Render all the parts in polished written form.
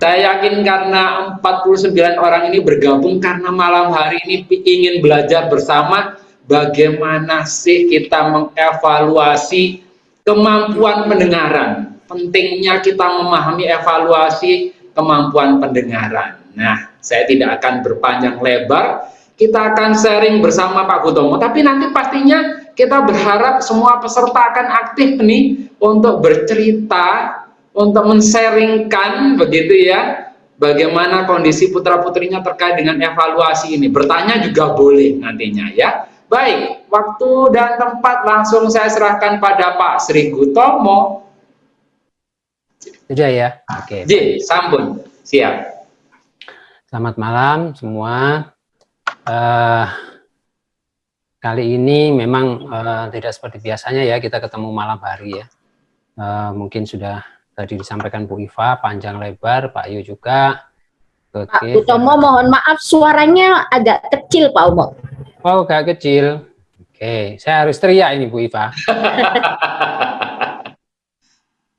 Saya yakin karena 49 orang ini bergabung karena malam hari ini ingin belajar bersama bagaimana sih kita mengevaluasi kemampuan pendengaran. Pentingnya kita memahami evaluasi kemampuan pendengaran. Nah, saya tidak akan berpanjang lebar. Kita akan sharing bersama Pak Hutomo. Tapi nanti pastinya kita berharap semua peserta akan aktif nih untuk bercerita, untuk men-sharingkan begitu ya, bagaimana kondisi putra-putrinya terkait dengan evaluasi ini. Bertanya juga boleh nantinya ya. Baik, waktu dan tempat langsung saya serahkan pada Pak Sri Hutomo. Sudah ya? Oke. J, sambung. Siap. Selamat malam semua. Kali ini memang tidak seperti biasanya ya, kita ketemu malam hari ya. Mungkin sudah tadi disampaikan Bu Iva, panjang lebar, Pak Yu juga. Pak Hutomo, mohon maaf suaranya agak kecil Pak Umo. Oh, agak kecil. Oke, saya harus teriak ini Bu Iva.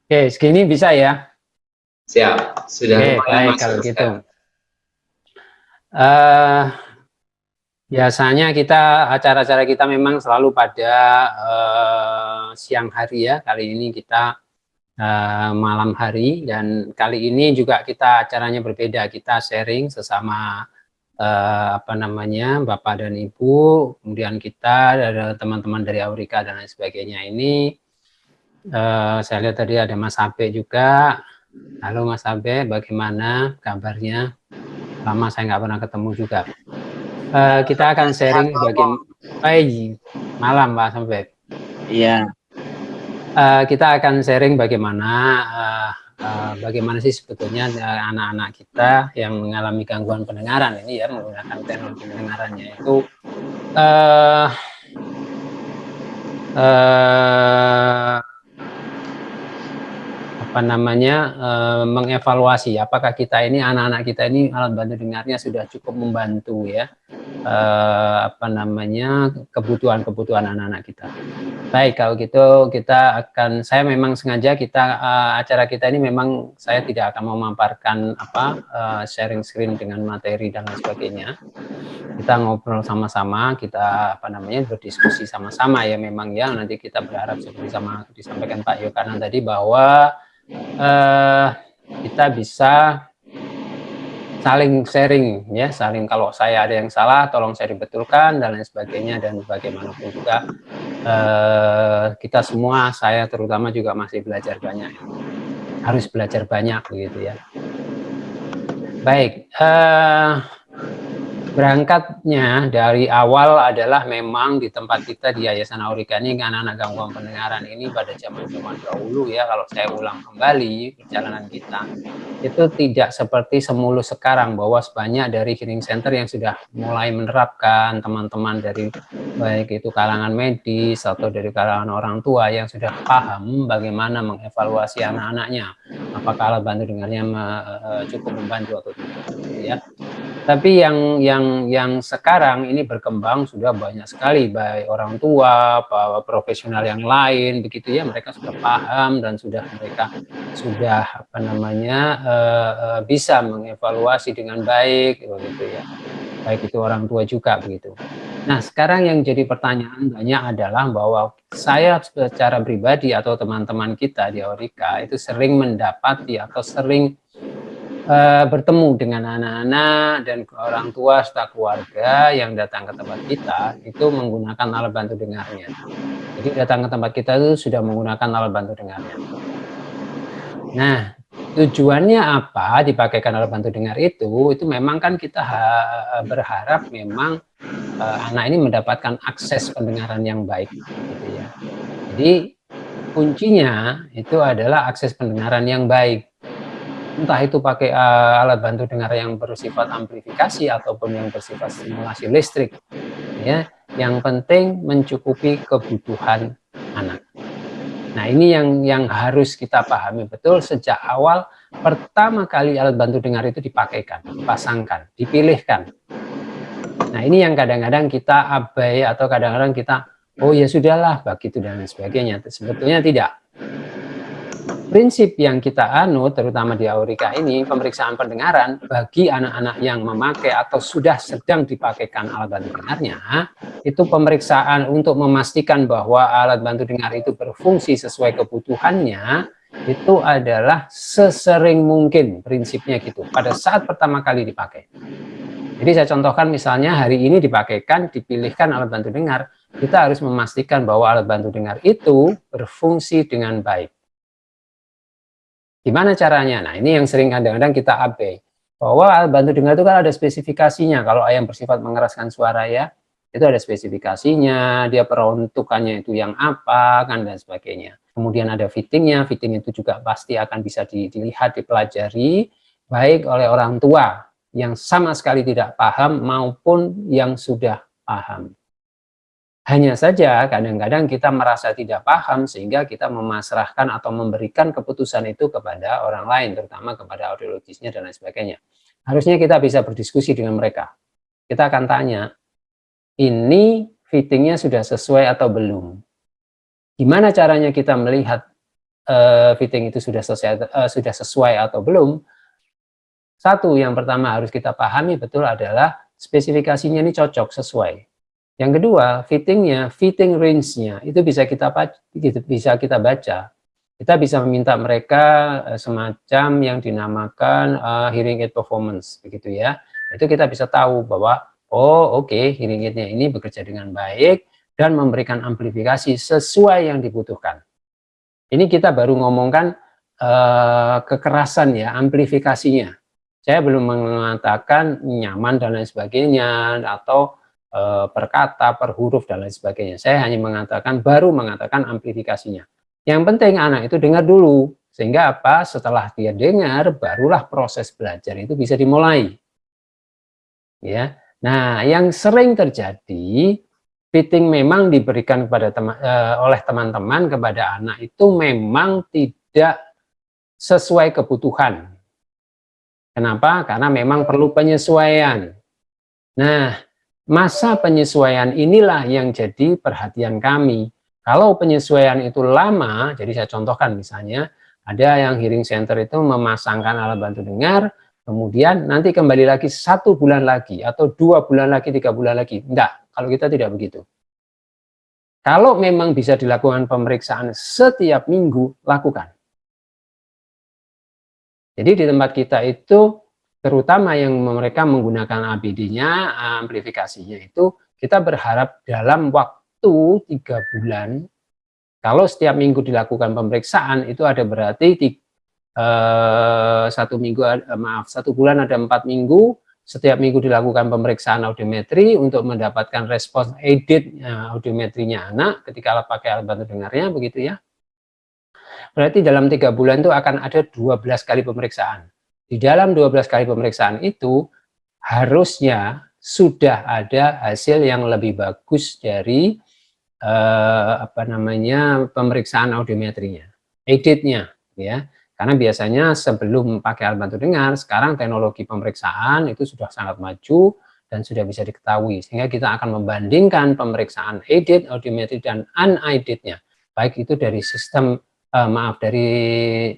Oke, segini bisa ya? Siap, sudah. Oke, baik kalau gitu. Biasanya acara-acara kita memang selalu pada siang hari ya. Kali ini kita malam hari, dan kali ini juga kita acaranya berbeda. Kita sharing sesama Bapak dan Ibu, kemudian kita ada teman-teman dari Aurika dan lain sebagainya. Ini saya lihat tadi ada Mas Abe juga. Halo Mas Abe, bagaimana kabarnya? Lama saya nggak pernah ketemu juga. Kita akan sharing malam Pak Sampai. Iya. Kita akan sharing bagaimana sih sebetulnya anak-anak kita yang mengalami gangguan pendengaran ini ya, menggunakan teknologi pendengarannya itu mengevaluasi apakah kita ini, anak-anak kita ini, alat bantu dengarnya sudah cukup membantu ya kebutuhan anak-anak kita. Baik, kalau gitu saya memang sengaja acara kita ini memang saya tidak akan memaparkan sharing screen dengan materi dan lain sebagainya. Kita ngobrol sama-sama, kita berdiskusi sama-sama ya, memang ya. Nanti kita berharap seperti sama disampaikan Pak Yokanan tadi bahwa kita bisa saling sharing ya, kalau saya ada yang salah tolong saya dibetulkan dan lain sebagainya, dan bagaimanapun juga kita semua, saya terutama juga masih belajar banyak, harus belajar banyak begitu ya. Baik, berangkatnya dari awal adalah memang di tempat kita di Yayasan Aurika ini, anak-anak gangguan pendengaran ini pada zaman-zaman dahulu ya, kalau saya ulang kembali perjalanan kita, itu tidak seperti semulus sekarang bahwa banyak dari hearing center yang sudah mulai menerapkan, teman-teman dari baik itu kalangan medis atau dari kalangan orang tua yang sudah paham bagaimana mengevaluasi anak-anaknya, apakah alat bantu dengarnya cukup membantu atau tidak ya. Tapi yang sekarang ini berkembang sudah banyak sekali, baik orang tua, profesional yang lain begitu ya, mereka sudah paham dan mereka sudah bisa mengevaluasi dengan baik begitu ya, baik itu orang tua juga begitu. Nah, sekarang yang jadi pertanyaan banyak adalah bahwa saya secara pribadi atau teman-teman kita di Aurika itu sering mendapati atau sering bertemu dengan anak-anak dan orang tua serta keluarga yang datang ke tempat kita itu menggunakan alat bantu dengarnya. Jadi datang ke tempat kita itu sudah menggunakan alat bantu dengarnya. Nah, tujuannya apa dipakaikan alat bantu dengar itu memang kan kita berharap memang anak ini mendapatkan akses pendengaran yang baik gitu ya. Jadi kuncinya itu adalah akses pendengaran yang baik. Entah itu pakai alat bantu dengar yang bersifat amplifikasi ataupun yang bersifat stimulasi listrik ya, yang penting mencukupi kebutuhan anak. Nah, ini yang harus kita pahami betul sejak awal pertama kali alat bantu dengar itu dipakaikan, dipasangkan, dipilihkan. Nah, ini yang kadang-kadang kita abai atau kadang-kadang kita oh ya sudahlah begitu dan lain sebagainya. Sebetulnya tidak. prinsip yang kita anut, terutama di Aurika ini, pemeriksaan pendengaran bagi anak-anak yang memakai atau sudah sedang dipakaikan alat bantu dengarnya, itu pemeriksaan untuk memastikan bahwa alat bantu dengar itu berfungsi sesuai kebutuhannya, itu adalah sesering mungkin, prinsipnya gitu, pada saat pertama kali dipakai. Jadi saya contohkan misalnya hari ini dipakaikan, dipilihkan alat bantu dengar, kita harus memastikan bahwa alat bantu dengar itu berfungsi dengan baik. Gimana caranya? Nah, ini yang sering kadang-kadang kita abai. Bahwa alat bantu dengar itu kan ada spesifikasinya. Kalau yang bersifat mengeraskan suara ya, itu ada spesifikasinya, dia peruntukannya itu yang apa, kan dan sebagainya. Kemudian ada fittingnya, fitting itu juga pasti akan bisa dilihat, dipelajari, baik oleh orang tua yang sama sekali tidak paham maupun yang sudah paham. Hanya saja kadang-kadang kita merasa tidak paham sehingga kita memasrahkan atau memberikan keputusan itu kepada orang lain, terutama kepada audiologisnya dan lain sebagainya. Harusnya kita bisa berdiskusi dengan mereka. Kita akan tanya, ini fittingnya sudah sesuai atau belum? Gimana caranya kita melihat fitting itu sudah sesuai atau belum? Satu, yang pertama harus kita pahami betul adalah spesifikasinya ini cocok, sesuai. Yang kedua, fitting range-nya itu bisa kita baca. Kita bisa meminta mereka semacam yang dinamakan hearing aid performance, begitu ya. Itu kita bisa tahu bahwa oh oke, hearing aid-nya ini bekerja dengan baik dan memberikan amplifikasi sesuai yang dibutuhkan. Ini kita baru ngomongkan kekerasan ya, amplifikasinya. Saya belum mengatakan nyaman dan lain sebagainya atau per kata, per huruf dan lain sebagainya. Saya hanya baru mengatakan amplifikasinya. Yang penting anak itu dengar dulu, sehingga apa? Setelah dia dengar, barulah proses belajar itu bisa dimulai. Ya. Nah, yang sering terjadi, fitting memang diberikan kepada oleh teman-teman kepada anak itu memang tidak sesuai kebutuhan. Kenapa? Karena memang perlu penyesuaian. Nah, masa penyesuaian inilah yang jadi perhatian kami. Kalau penyesuaian itu lama, jadi saya contohkan misalnya, ada yang hearing center itu memasangkan alat bantu dengar, kemudian nanti kembali lagi 1 bulan lagi, atau 2 bulan lagi, 3 bulan lagi. Enggak, kalau kita tidak begitu. Kalau memang bisa dilakukan pemeriksaan setiap minggu, lakukan. Jadi di tempat kita itu, terutama yang mereka menggunakan ABD-nya, amplifikasinya itu, kita berharap dalam waktu 3 bulan, kalau setiap minggu dilakukan pemeriksaan, itu ada berarti 1 bulan ada 4 minggu, setiap minggu dilakukan pemeriksaan audiometri untuk mendapatkan respons aided audiometrinya anak ketika pakai alat bantu dengarnya, begitu ya. Berarti dalam 3 bulan itu akan ada 12 kali pemeriksaan. Di dalam 12 kali pemeriksaan itu harusnya sudah ada hasil yang lebih bagus dari pemeriksaan audiometrinya, aided-nya ya. Karena biasanya sebelum pakai alat bantu dengar, sekarang teknologi pemeriksaan itu sudah sangat maju dan sudah bisa diketahui, sehingga kita akan membandingkan pemeriksaan aided audiometri dan unaided-nya, baik itu dari sistem dari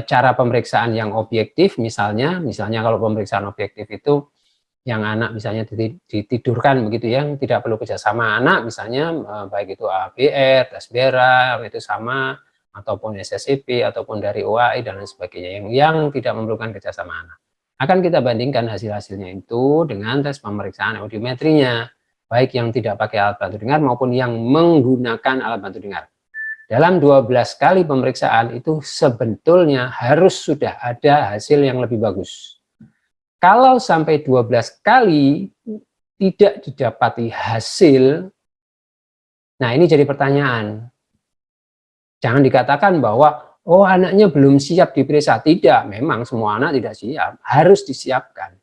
cara pemeriksaan yang objektif, misalnya kalau pemeriksaan objektif itu yang anak misalnya ditidurkan begitu ya, tidak perlu kerjasama anak, misalnya baik itu ABR, tes BERA itu sama, ataupun SSIP ataupun dari OAI dan lain sebagainya yang tidak memerlukan kerjasama anak. Akan kita bandingkan hasil-hasilnya itu dengan tes pemeriksaan audiometrinya, baik yang tidak pakai alat bantu dengar maupun yang menggunakan alat bantu dengar. Dalam 12 kali pemeriksaan itu sebetulnya harus sudah ada hasil yang lebih bagus. Kalau sampai 12 kali tidak didapati hasil, nah ini jadi pertanyaan. Jangan dikatakan bahwa, oh anaknya belum siap diperiksa. Tidak, memang semua anak tidak siap. Harus disiapkan.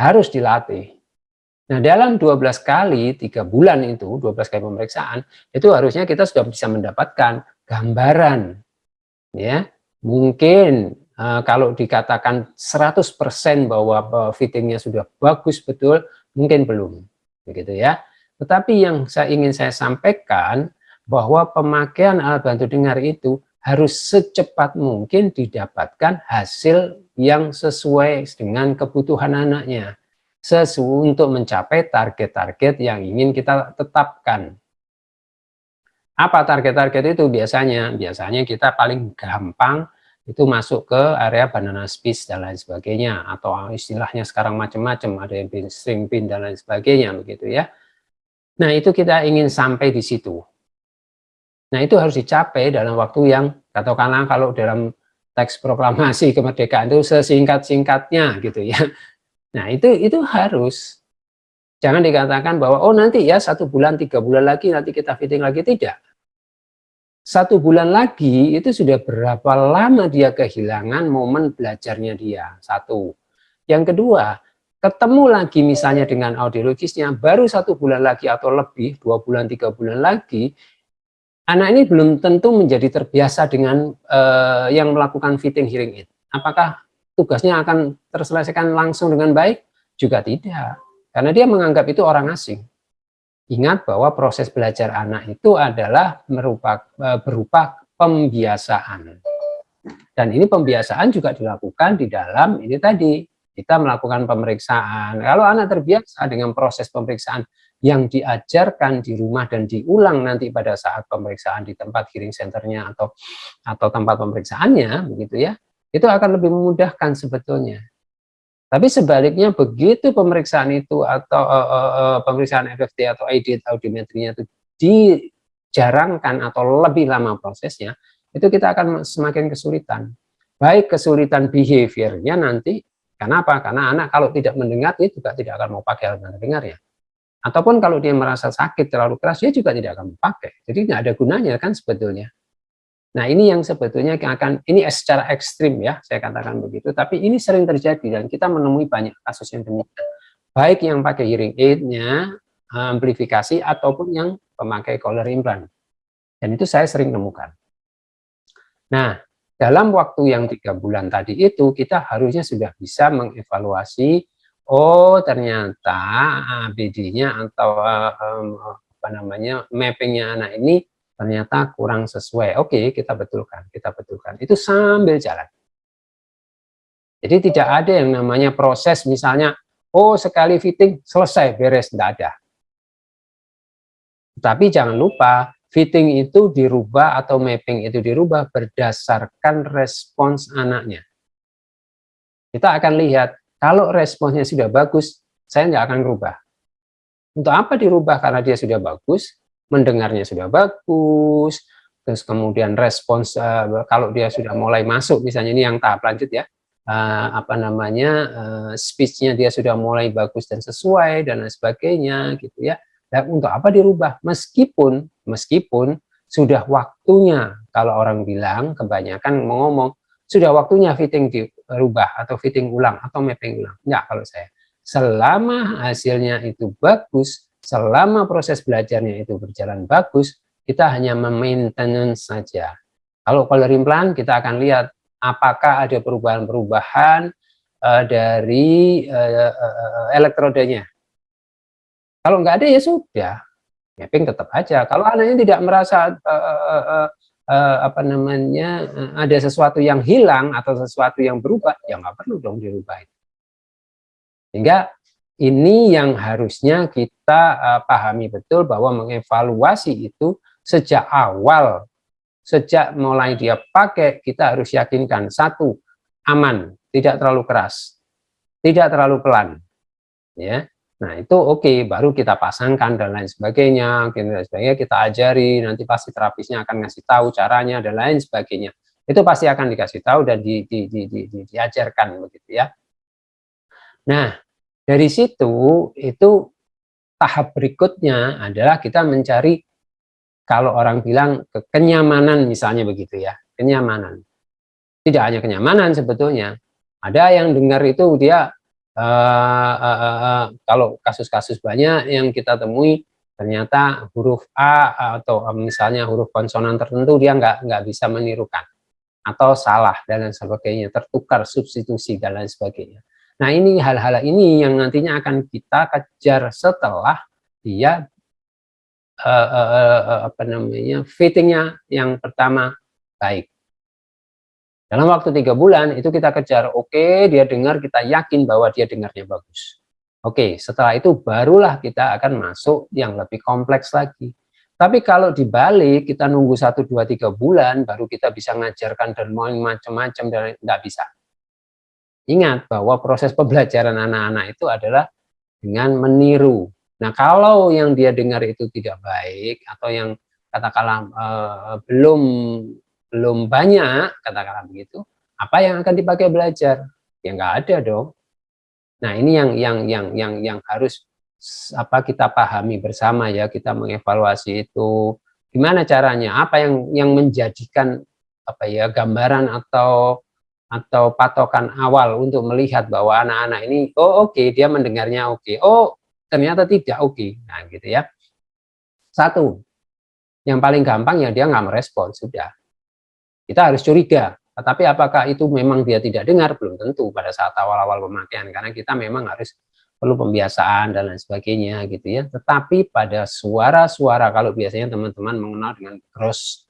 Harus dilatih. Nah, dalam 12 kali, 3 bulan itu, 12 kali pemeriksaan, itu harusnya kita sudah bisa mendapatkan gambaran. Ya, mungkin kalau dikatakan 100% bahwa fittingnya sudah bagus betul, mungkin belum. Begitu ya. Tetapi yang ingin saya sampaikan, bahwa pemakaian alat bantu dengar itu harus secepat mungkin didapatkan hasil yang sesuai dengan kebutuhan anaknya, sesuai untuk mencapai target-target yang ingin kita tetapkan. Apa target-target itu biasanya? Biasanya kita paling gampang itu masuk ke area banana split dan lain sebagainya, atau istilahnya sekarang macam-macam, ada yang string bean dan lain sebagainya begitu ya. Nah, itu kita ingin sampai di situ. Nah, itu harus dicapai dalam waktu yang katakanlah kalau dalam teks proklamasi kemerdekaan itu sesingkat-singkatnya gitu ya. Nah, itu harus. Jangan dikatakan bahwa oh nanti ya 1 bulan 3 bulan lagi nanti kita fitting lagi, tidak. 1 bulan lagi itu sudah berapa lama dia kehilangan momen belajarnya dia. Satu. Yang kedua, ketemu lagi misalnya dengan audiologisnya baru 1 bulan lagi atau lebih, 2 bulan 3 bulan lagi, anak ini belum tentu menjadi terbiasa dengan yang melakukan fitting hearing aid. Apakah tugasnya akan terselesaikan langsung dengan baik? Juga tidak, karena dia menganggap itu orang asing. Ingat bahwa proses belajar anak itu adalah berupa pembiasaan. Dan ini pembiasaan juga dilakukan di dalam ini tadi, kita melakukan pemeriksaan. Kalau anak terbiasa dengan proses pemeriksaan yang diajarkan di rumah dan diulang nanti pada saat pemeriksaan di tempat hearing centernya atau tempat pemeriksaannya, begitu ya, itu akan lebih memudahkan sebetulnya. Tapi sebaliknya begitu pemeriksaan itu atau pemeriksaan FFT atau audiometrinya itu dijarangkan atau lebih lama prosesnya, itu kita akan semakin kesulitan. Baik kesulitan behaviornya nanti, kenapa? Karena anak kalau tidak mendengar dia juga tidak akan mau pakai alat bantu dengar ya. Ataupun kalau dia merasa sakit terlalu keras, dia juga tidak akan mau pakai. Jadi nggak ada gunanya kan sebetulnya. Nah, ini yang sebetulnya ini secara ekstrim ya, saya katakan begitu, tapi ini sering terjadi dan kita menemui banyak kasus yang demikian. Baik yang pakai hearing aid-nya, amplifikasi, ataupun yang pemakai cochlear implant. Dan itu saya sering temukan. Nah, dalam waktu yang 3 bulan tadi itu, kita harusnya sudah bisa mengevaluasi, oh ternyata ABD-nya atau mapping-nya anak ini ternyata kurang sesuai. Oke, kita betulkan. Itu sambil jalan. Jadi tidak ada yang namanya proses misalnya, oh sekali fitting selesai beres, tidak ada. Tapi jangan lupa, fitting itu dirubah atau mapping itu dirubah berdasarkan respons anaknya. Kita akan lihat, kalau responsnya sudah bagus, saya nggak akan rubah. Untuk apa dirubah? Karena dia sudah bagus, mendengarnya sudah bagus, terus kemudian respons kalau dia sudah mulai masuk, misalnya ini yang tahap lanjut ya, speech-nya dia sudah mulai bagus dan sesuai dan lain sebagainya gitu ya. Dan untuk apa dirubah? Meskipun sudah waktunya, kalau orang bilang kebanyakan ngomong sudah waktunya fitting dirubah atau fitting ulang atau mapping ulang. Enggak, kalau saya. Selama hasilnya itu bagus, selama proses belajarnya itu berjalan bagus, kita hanya maintenance saja. Kalau cochlear implant, kita akan lihat apakah ada perubahan-perubahan dari elektrodenya. Kalau nggak ada ya sudah, mapping tetap aja. Kalau anaknya tidak merasa ada sesuatu yang hilang atau sesuatu yang berubah, ya nggak perlu dong dirubah. Sehingga ini yang harusnya kita pahami betul, bahwa mengevaluasi itu sejak awal, sejak mulai dia pakai, kita harus yakinkan, satu, aman, tidak terlalu keras, tidak terlalu pelan, ya. Nah itu oke, baru kita pasangkan dan lain sebagainya, kita ajari, nanti pasti terapisnya akan ngasih tahu caranya dan lain sebagainya. Itu pasti akan dikasih tahu dan diajarkan begitu ya. Nah, dari situ itu tahap berikutnya adalah kita mencari, kalau orang bilang kenyamanan misalnya begitu ya, kenyamanan. Tidak hanya kenyamanan sebetulnya, ada yang dengar itu dia kalau kasus-kasus banyak yang kita temui, ternyata huruf A atau misalnya huruf konsonan tertentu dia nggak bisa menirukan, atau salah dan lain sebagainya, tertukar substitusi dan lain sebagainya. Nah ini hal-hal ini yang nantinya akan kita kejar setelah dia fittingnya yang pertama baik. Dalam waktu 3 bulan itu kita kejar, oke, dia dengar, kita yakin bahwa dia dengarnya bagus. Oke, setelah itu barulah kita akan masuk yang lebih kompleks lagi. Tapi kalau dibalik, kita nunggu 1, 2, 3 bulan, baru kita bisa ngajarkan dan mau macam-macam, dan nggak bisa. Ingat bahwa proses pembelajaran anak-anak itu adalah dengan meniru. Nah, kalau yang dia dengar itu tidak baik, atau yang katakanlah belum banyak, katakanlah begitu, apa yang akan dipakai belajar? Ya nggak ada dong. Nah, ini yang harus kita pahami bersama ya, kita mengevaluasi itu gimana caranya, apa yang menjadikan gambaran atau patokan awal untuk melihat bahwa anak-anak ini oke, dia mendengarnya oke, ternyata tidak oke. Nah, gitu ya. Satu, yang paling gampang ya dia nggak merespon, sudah. Kita harus curiga, tetapi apakah itu memang dia tidak dengar? Belum tentu pada saat awal-awal pemakaian, karena kita memang harus perlu pembiasaan dan lain sebagainya gitu ya. Tetapi pada suara-suara, kalau biasanya teman-teman mengenal dengan gross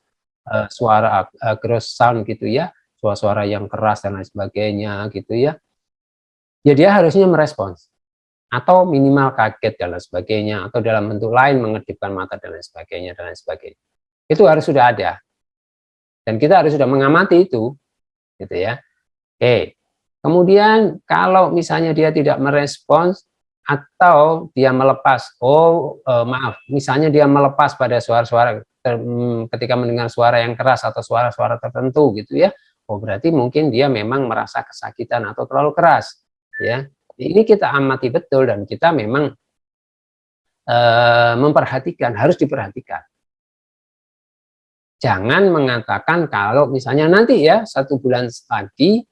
sound gitu ya, suara-suara yang keras dan lain sebagainya gitu ya, ya dia harusnya merespons atau minimal kaget dan lain sebagainya, atau dalam bentuk lain mengedipkan mata dan lain sebagainya dan lain sebagainya. Itu harus sudah ada. Dan kita harus sudah mengamati itu, gitu ya. Oke. Kemudian kalau misalnya dia tidak merespons atau dia melepas, misalnya dia melepas pada suara-suara ketika mendengar suara yang keras atau suara-suara tertentu, gitu ya. Berarti mungkin dia memang merasa kesakitan atau terlalu keras, ya. Ini kita amati betul dan kita memang memperhatikan, harus diperhatikan. Jangan mengatakan kalau misalnya nanti ya 1 bulan lagi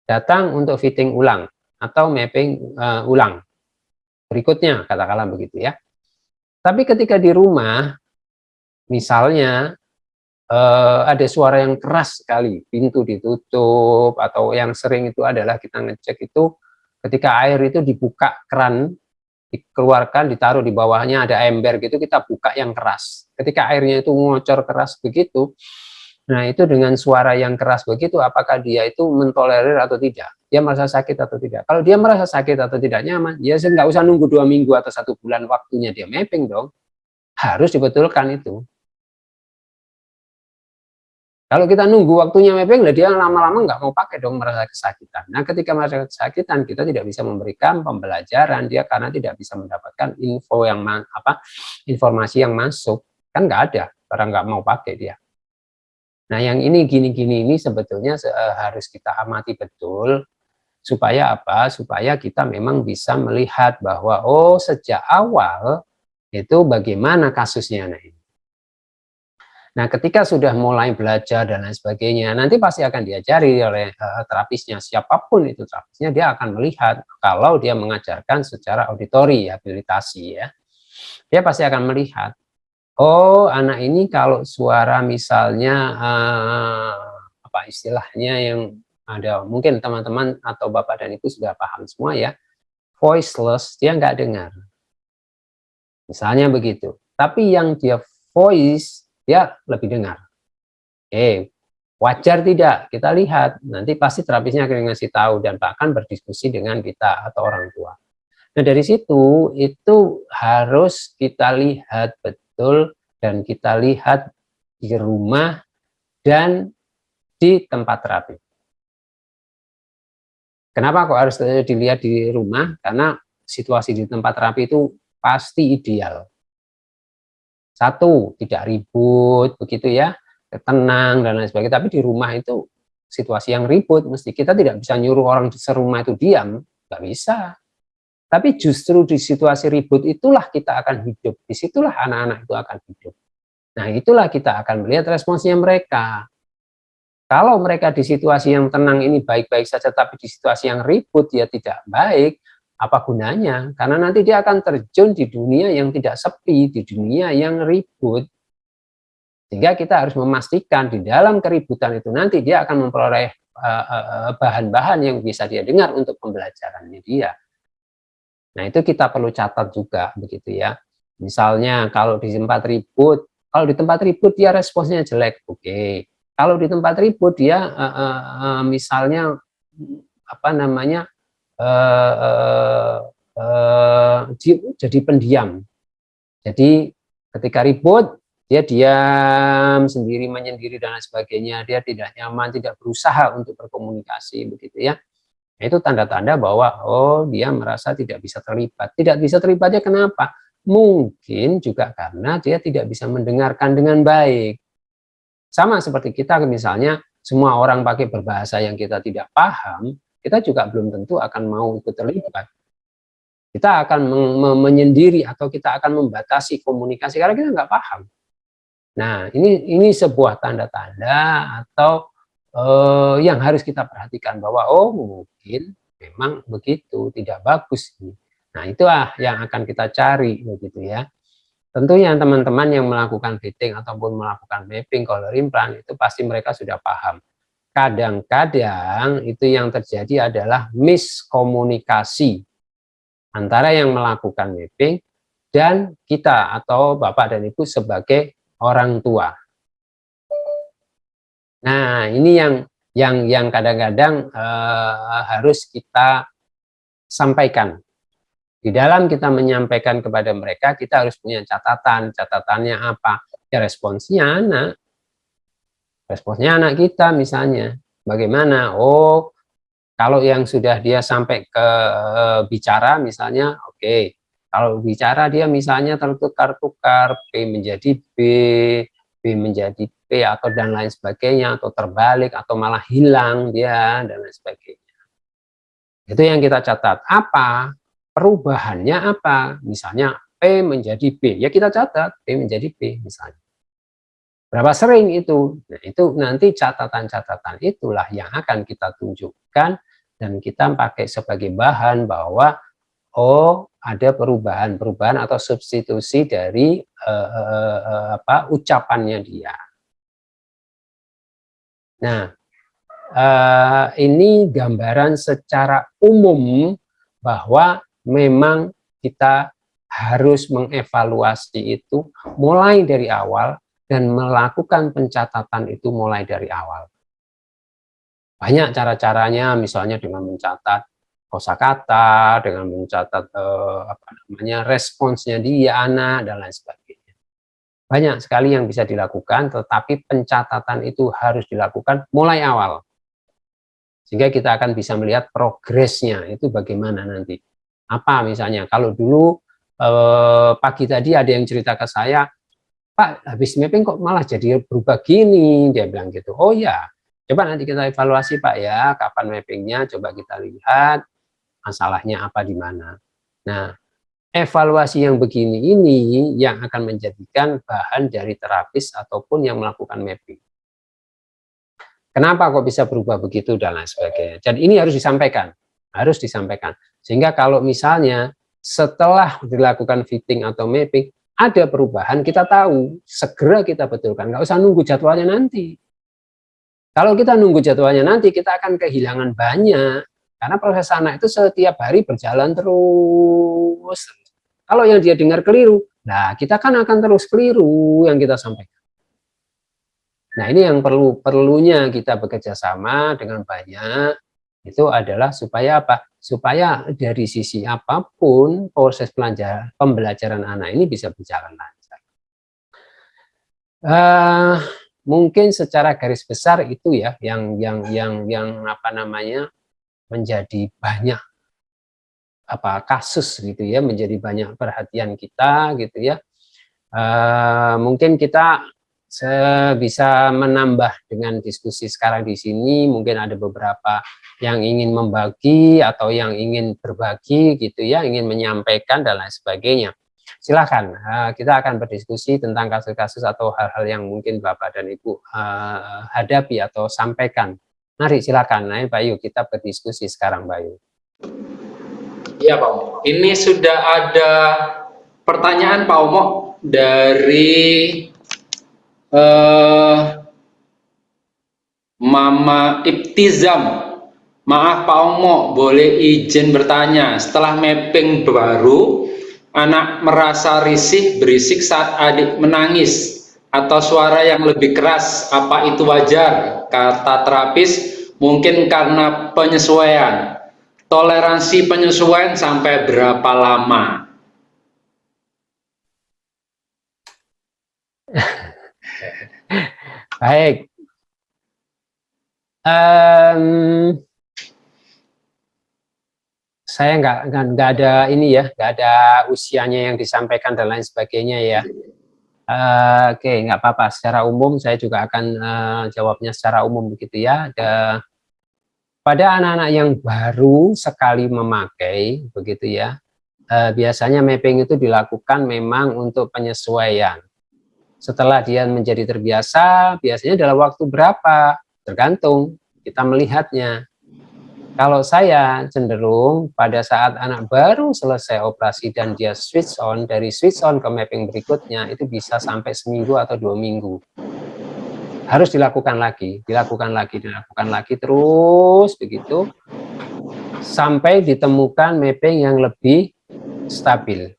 datang untuk fitting ulang atau mapping ulang berikutnya, katakanlah begitu ya. Tapi ketika di rumah misalnya ada suara yang keras sekali, pintu ditutup, atau yang sering itu adalah kita ngecek itu ketika air itu dibuka keran, dikeluarkan, ditaruh di bawahnya ada ember gitu, kita buka yang keras. Ketika airnya itu ngocor keras begitu, nah itu dengan suara yang keras begitu, apakah dia itu mentolerir atau tidak? Dia merasa sakit atau tidak? Kalau dia merasa sakit atau tidak nyaman, ya nggak usah nunggu 2 minggu atau 1 bulan waktunya dia mapping dong. Harus dibetulkan itu. Kalau kita nunggu waktunya mapping, dia lama-lama nggak mau pakai dong, merasa kesakitan. Nah, ketika merasa kesakitan, kita tidak bisa memberikan pembelajaran dia karena tidak bisa mendapatkan informasi yang masuk. Kan nggak ada, orang nggak mau pakai dia. Nah, yang ini gini-gini ini sebetulnya harus kita amati betul, supaya apa? Supaya kita memang bisa melihat bahwa sejak awal itu bagaimana kasusnya. Nah, ketika sudah mulai belajar dan lain sebagainya, nanti pasti akan diajari oleh terapisnya, siapapun itu terapisnya, dia akan melihat kalau dia mengajarkan secara auditori, habilitasi ya. Dia pasti akan melihat, anak ini kalau suara misalnya apa istilahnya yang ada, mungkin teman-teman atau Bapak dan Ibu sudah paham semua ya, voiceless, dia nggak dengar. Misalnya begitu. Tapi yang dia voice, dia lebih dengar. Wajar tidak? Kita lihat, nanti pasti terapisnya akan ngasih tahu dan bahkan berdiskusi dengan kita atau orang tua. Nah, dari situ itu harus kita lihat betul, dan kita lihat di rumah dan di tempat terapi. Kenapa kok harus dilihat di rumah? Karena situasi di tempat terapi itu pasti ideal. Satu, tidak ribut, begitu ya, tenang dan lain sebagainya. Tapi di rumah itu situasi yang ribut, mesti kita tidak bisa nyuruh orang serumah itu diam, nggak bisa. Tapi justru di situasi ribut itulah kita akan hidup, disitulah anak-anak itu akan hidup. Nah, itulah kita akan melihat responsnya mereka. Kalau mereka di situasi yang tenang ini baik-baik saja, tapi di situasi yang ribut dia tidak baik, apa gunanya? Karena nanti dia akan terjun di dunia yang tidak sepi, di dunia yang ribut. Sehingga kita harus memastikan di dalam keributan itu nanti dia akan memperoleh bahan-bahan yang bisa dia dengar untuk pembelajarannya dia. Nah, itu kita perlu catat juga begitu ya. Misalnya kalau di tempat ribut dia responsnya jelek, oke. Kalau di tempat ribut dia misalnya apa namanya jadi pendiam. Jadi ketika ribut dia diam sendiri, menyendiri dan lain sebagainya. Dia tidak nyaman, tidak berusaha untuk berkomunikasi begitu ya. Itu tanda-tanda bahwa oh dia merasa tidak bisa terlibat. Tidak bisa terlibatnya kenapa? Mungkin juga karena dia tidak bisa mendengarkan dengan baik. Sama seperti kita misalnya, semua orang pakai berbahasa yang kita tidak paham, kita juga belum tentu akan mau ikut terlibat. Kita akan menyendiri atau kita akan membatasi komunikasi karena kita nggak paham. Nah, ini sebuah tanda-tanda atau yang harus kita perhatikan bahwa oh mungkin memang begitu, tidak bagus. Nah, itulah yang akan kita cari begitu ya. Tentunya teman-teman yang melakukan fitting ataupun melakukan mapping color implant itu pasti mereka sudah paham. Kadang-kadang itu yang terjadi adalah miskomunikasi antara yang melakukan mapping dan kita atau Bapak dan Ibu sebagai orang tua. Nah, ini yang kadang-kadang harus kita sampaikan. Di dalam kita menyampaikan kepada mereka, kita harus punya catatan. Catatannya apa? Ya responsnya anak. Responsnya anak kita misalnya. Bagaimana? Oh, kalau yang sudah dia sampai ke bicara misalnya, oke. Kalau bicara dia misalnya tertukar-tukar, P menjadi B menjadi P atau dan lain sebagainya, atau terbalik, atau malah hilang dia, dan lain sebagainya. Itu yang kita catat. Apa? Perubahannya apa? Misalnya P menjadi B, ya kita catat P menjadi B misalnya. Berapa sering itu? Nah, itu nanti catatan-catatan itulah yang akan kita tunjukkan dan kita pakai sebagai bahan bahwa oh ada perubahan-perubahan atau substitusi dari ucapannya dia. Nah, ini gambaran secara umum bahwa memang kita harus mengevaluasi itu mulai dari awal dan melakukan pencatatan itu mulai dari awal. Banyak cara-caranya, misalnya dengan mencatat kosakata, dengan mencatat responsnya dia anak dan lain sebagainya. Banyak sekali yang bisa dilakukan, tetapi pencatatan itu harus dilakukan mulai awal. Sehingga kita akan bisa melihat progresnya itu bagaimana nanti. Apa misalnya, kalau dulu pagi tadi ada yang cerita ke saya, Pak, habis mapping kok malah jadi berubah gini, dia bilang gitu. Oh ya, coba nanti kita evaluasi Pak ya, kapan mappingnya, coba kita lihat masalahnya apa di mana. Nah, evaluasi yang begini ini yang akan menjadikan bahan dari terapis ataupun yang melakukan mapping. Kenapa kok bisa berubah begitu dan lain sebagainya. Dan ini harus disampaikan. Sehingga kalau misalnya setelah dilakukan fitting atau mapping, ada perubahan, kita tahu, segera kita betulkan, nggak usah nunggu jadwalnya nanti. Kalau kita nunggu jadwalnya nanti, kita akan kehilangan banyak, karena proses anak itu setiap hari berjalan terus. Kalau yang dia dengar keliru, nah kita kan akan terus keliru yang kita sampaikan. Nah ini yang perlunya kita bekerja sama dengan banyak, itu adalah supaya apa? Supaya dari sisi apapun proses pembelajaran anak ini bisa berjalan lancar. Mungkin secara garis besar itu ya yang apa namanya menjadi banyak kasus gitu ya, menjadi banyak perhatian kita gitu ya. Mungkin kita bisa menambah dengan diskusi sekarang di sini. Mungkin ada beberapa yang ingin membagi atau yang ingin berbagi gitu ya, ingin menyampaikan dan lain sebagainya. Silakan, kita akan berdiskusi tentang kasus-kasus atau hal-hal yang mungkin Bapak dan Ibu hadapi atau sampaikan. Mari silakan, nah Pak Yu, kita berdiskusi sekarang Pak Yu. Iya Pak Omo, ini sudah ada pertanyaan Pak Omo dari Mama Ibtizam. Maaf Pak Omo, boleh izin bertanya, setelah mapping baru, anak merasa risih berisik saat adik menangis. atau suara yang lebih keras, apa itu wajar? Kata terapis, mungkin karena penyesuaian. Toleransi penyesuaian sampai berapa lama? Baik. Saya nggak ada ini ya, nggak ada usianya yang disampaikan dan lain sebagainya ya. Oke, nggak apa-apa. Secara umum saya juga akan jawabnya secara umum begitu ya. Pada anak-anak yang baru sekali memakai begitu ya, biasanya mapping itu dilakukan memang untuk penyesuaian. Setelah dia menjadi terbiasa, biasanya dalam waktu berapa? Tergantung kita melihatnya. Kalau saya cenderung pada saat anak baru selesai operasi dan dia switch on, dari switch on ke mapping berikutnya itu bisa sampai seminggu atau 2 minggu. Harus dilakukan lagi terus begitu sampai ditemukan mapping yang lebih stabil.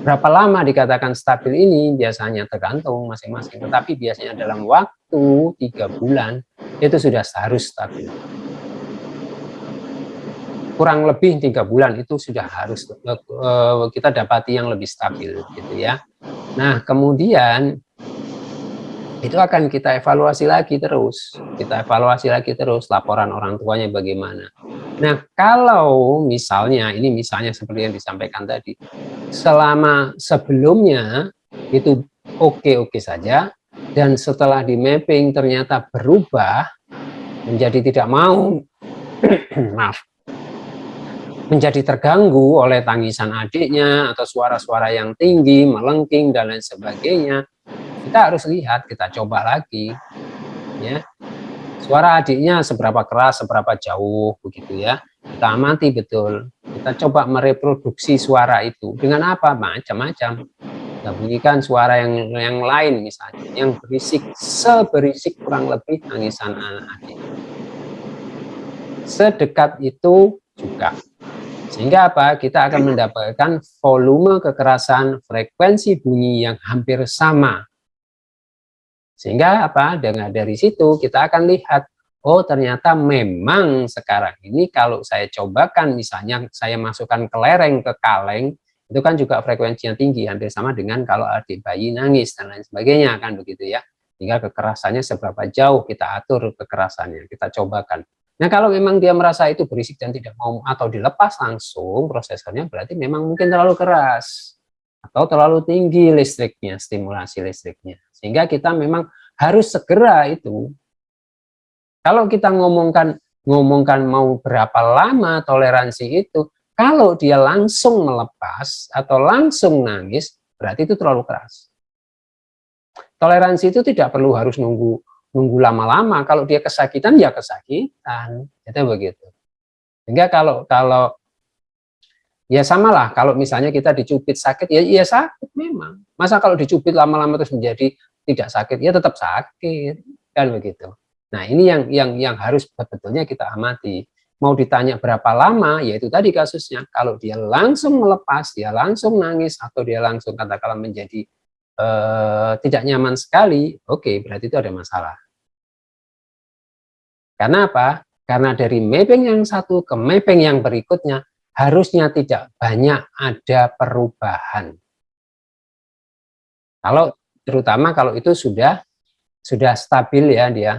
Berapa lama dikatakan stabil ini biasanya tergantung masing-masing, tetapi biasanya dalam waktu 3 bulan itu sudah harus stabil. Kurang lebih 3 bulan itu sudah harus kita dapati yang lebih stabil gitu ya. Nah, kemudian itu akan kita evaluasi lagi terus. Laporan orang tuanya bagaimana. Nah, kalau misalnya seperti yang disampaikan tadi, selama sebelumnya itu oke-oke saja, dan setelah di mapping ternyata berubah menjadi tidak mau maaf, menjadi terganggu oleh tangisan adiknya atau suara-suara yang tinggi, melengking dan lain sebagainya, kita harus lihat, kita coba lagi ya. Suara adiknya seberapa keras, seberapa jauh begitu ya. Kita amati betul. Kita coba mereproduksi suara itu dengan apa? Macam-macam. Kita bunyikan suara yang lain misalnya, yang berisik, seberisik kurang lebih tangisan anak adik. Sedekat itu juga. Sehingga apa? Kita akan mendapatkan volume kekerasan, frekuensi bunyi yang hampir sama. Sehingga apa? Dengan dari situ kita akan lihat, oh ternyata memang sekarang ini kalau saya cobakan misalnya saya masukkan kelereng ke kaleng, itu kan juga frekuensinya tinggi, hampir sama dengan kalau adik bayi nangis dan lain sebagainya kan begitu ya. Tinggal kekerasannya seberapa jauh kita atur kekerasannya, kita cobakan. Nah, kalau memang dia merasa itu berisik dan tidak mau atau dilepas langsung prosesornya, berarti memang mungkin terlalu keras atau terlalu tinggi listriknya, stimulasi listriknya. Sehingga kita memang harus segera itu. Kalau kita ngomongkan mau berapa lama toleransi itu, kalau dia langsung melepas atau langsung nangis, berarti itu terlalu keras. Toleransi itu tidak perlu harus nunggu lama-lama. Kalau dia kesakitan ya kesakitan, itu begitu. Sehingga kalau ya samalah kalau misalnya kita dicubit sakit ya sakit memang. Masa kalau dicubit lama-lama terus menjadi tidak sakit ya tetap sakit kan begitu. Nah, ini yang harus betulnya kita amati. Mau ditanya berapa lama, yaitu tadi kasusnya. Kalau dia langsung melepas, dia langsung nangis atau dia langsung katakanlah menjadi tidak nyaman sekali, oke, berarti itu ada masalah. Karena apa? Karena dari mapping yang satu ke mapping yang berikutnya harusnya tidak banyak ada perubahan. Terutama kalau itu sudah stabil ya dia.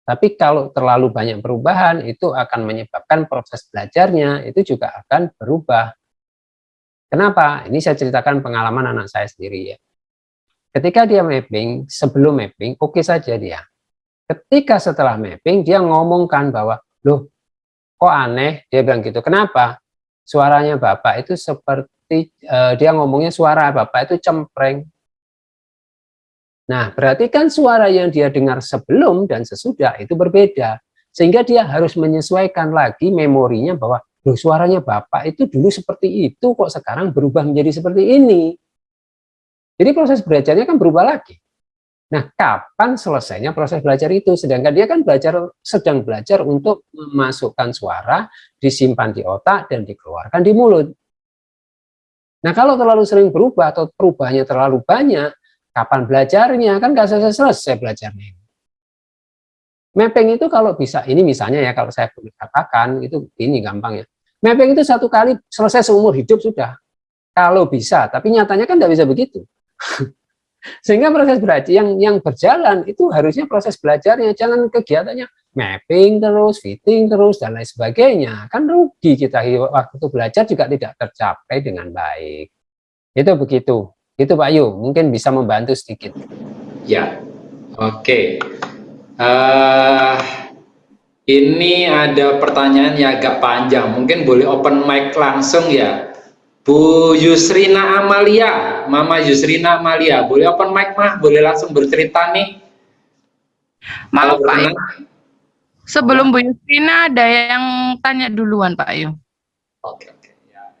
Tapi kalau terlalu banyak perubahan itu akan menyebabkan proses belajarnya itu juga akan berubah. Kenapa? Ini saya ceritakan pengalaman anak saya sendiri ya. Ketika dia mapping, sebelum mapping oke saja dia. Ketika setelah mapping dia ngomongkan bahwa, loh kok aneh, dia bilang gitu. Kenapa? Suaranya bapak itu seperti, dia ngomongnya suara bapak itu cempreng. Nah, berarti kan suara yang dia dengar sebelum dan sesudah itu berbeda. Sehingga dia harus menyesuaikan lagi memorinya bahwa, loh suaranya bapak itu dulu seperti itu, kok sekarang berubah menjadi seperti ini. Jadi proses belajarnya kan berubah lagi. Nah, kapan selesainya proses belajar itu? Sedangkan dia kan sedang belajar untuk memasukkan suara, disimpan di otak, dan dikeluarkan di mulut. Nah, kalau terlalu sering berubah atau perubahannya terlalu banyak, Kapan belajarnya? Kan nggak selesai belajarnya. Mapping itu kalau bisa, ini misalnya ya kalau saya boleh katakan, itu ini gampang ya. Mapping itu 1 kali selesai seumur hidup sudah. Kalau bisa, tapi nyatanya kan nggak bisa begitu. Sehingga proses belajar yang berjalan itu harusnya proses belajarnya, jangan kegiatannya mapping terus, fitting terus, dan lain sebagainya. Kan rugi kita waktu itu belajar juga tidak tercapai dengan baik. Itu begitu. Itu Pak Yu, mungkin bisa membantu sedikit. Ya, oke. Ini ada pertanyaan yang agak panjang, mungkin boleh open mic langsung ya. Bu Yusrina Amalia, Mama Yusrina Amalia, boleh open mic Mah, boleh langsung bercerita nih. Maaf Pak Yu, Berkenan. sebelum Bu Yusrina ada yang tanya duluan Pak Yu. Oke, oke. Ya.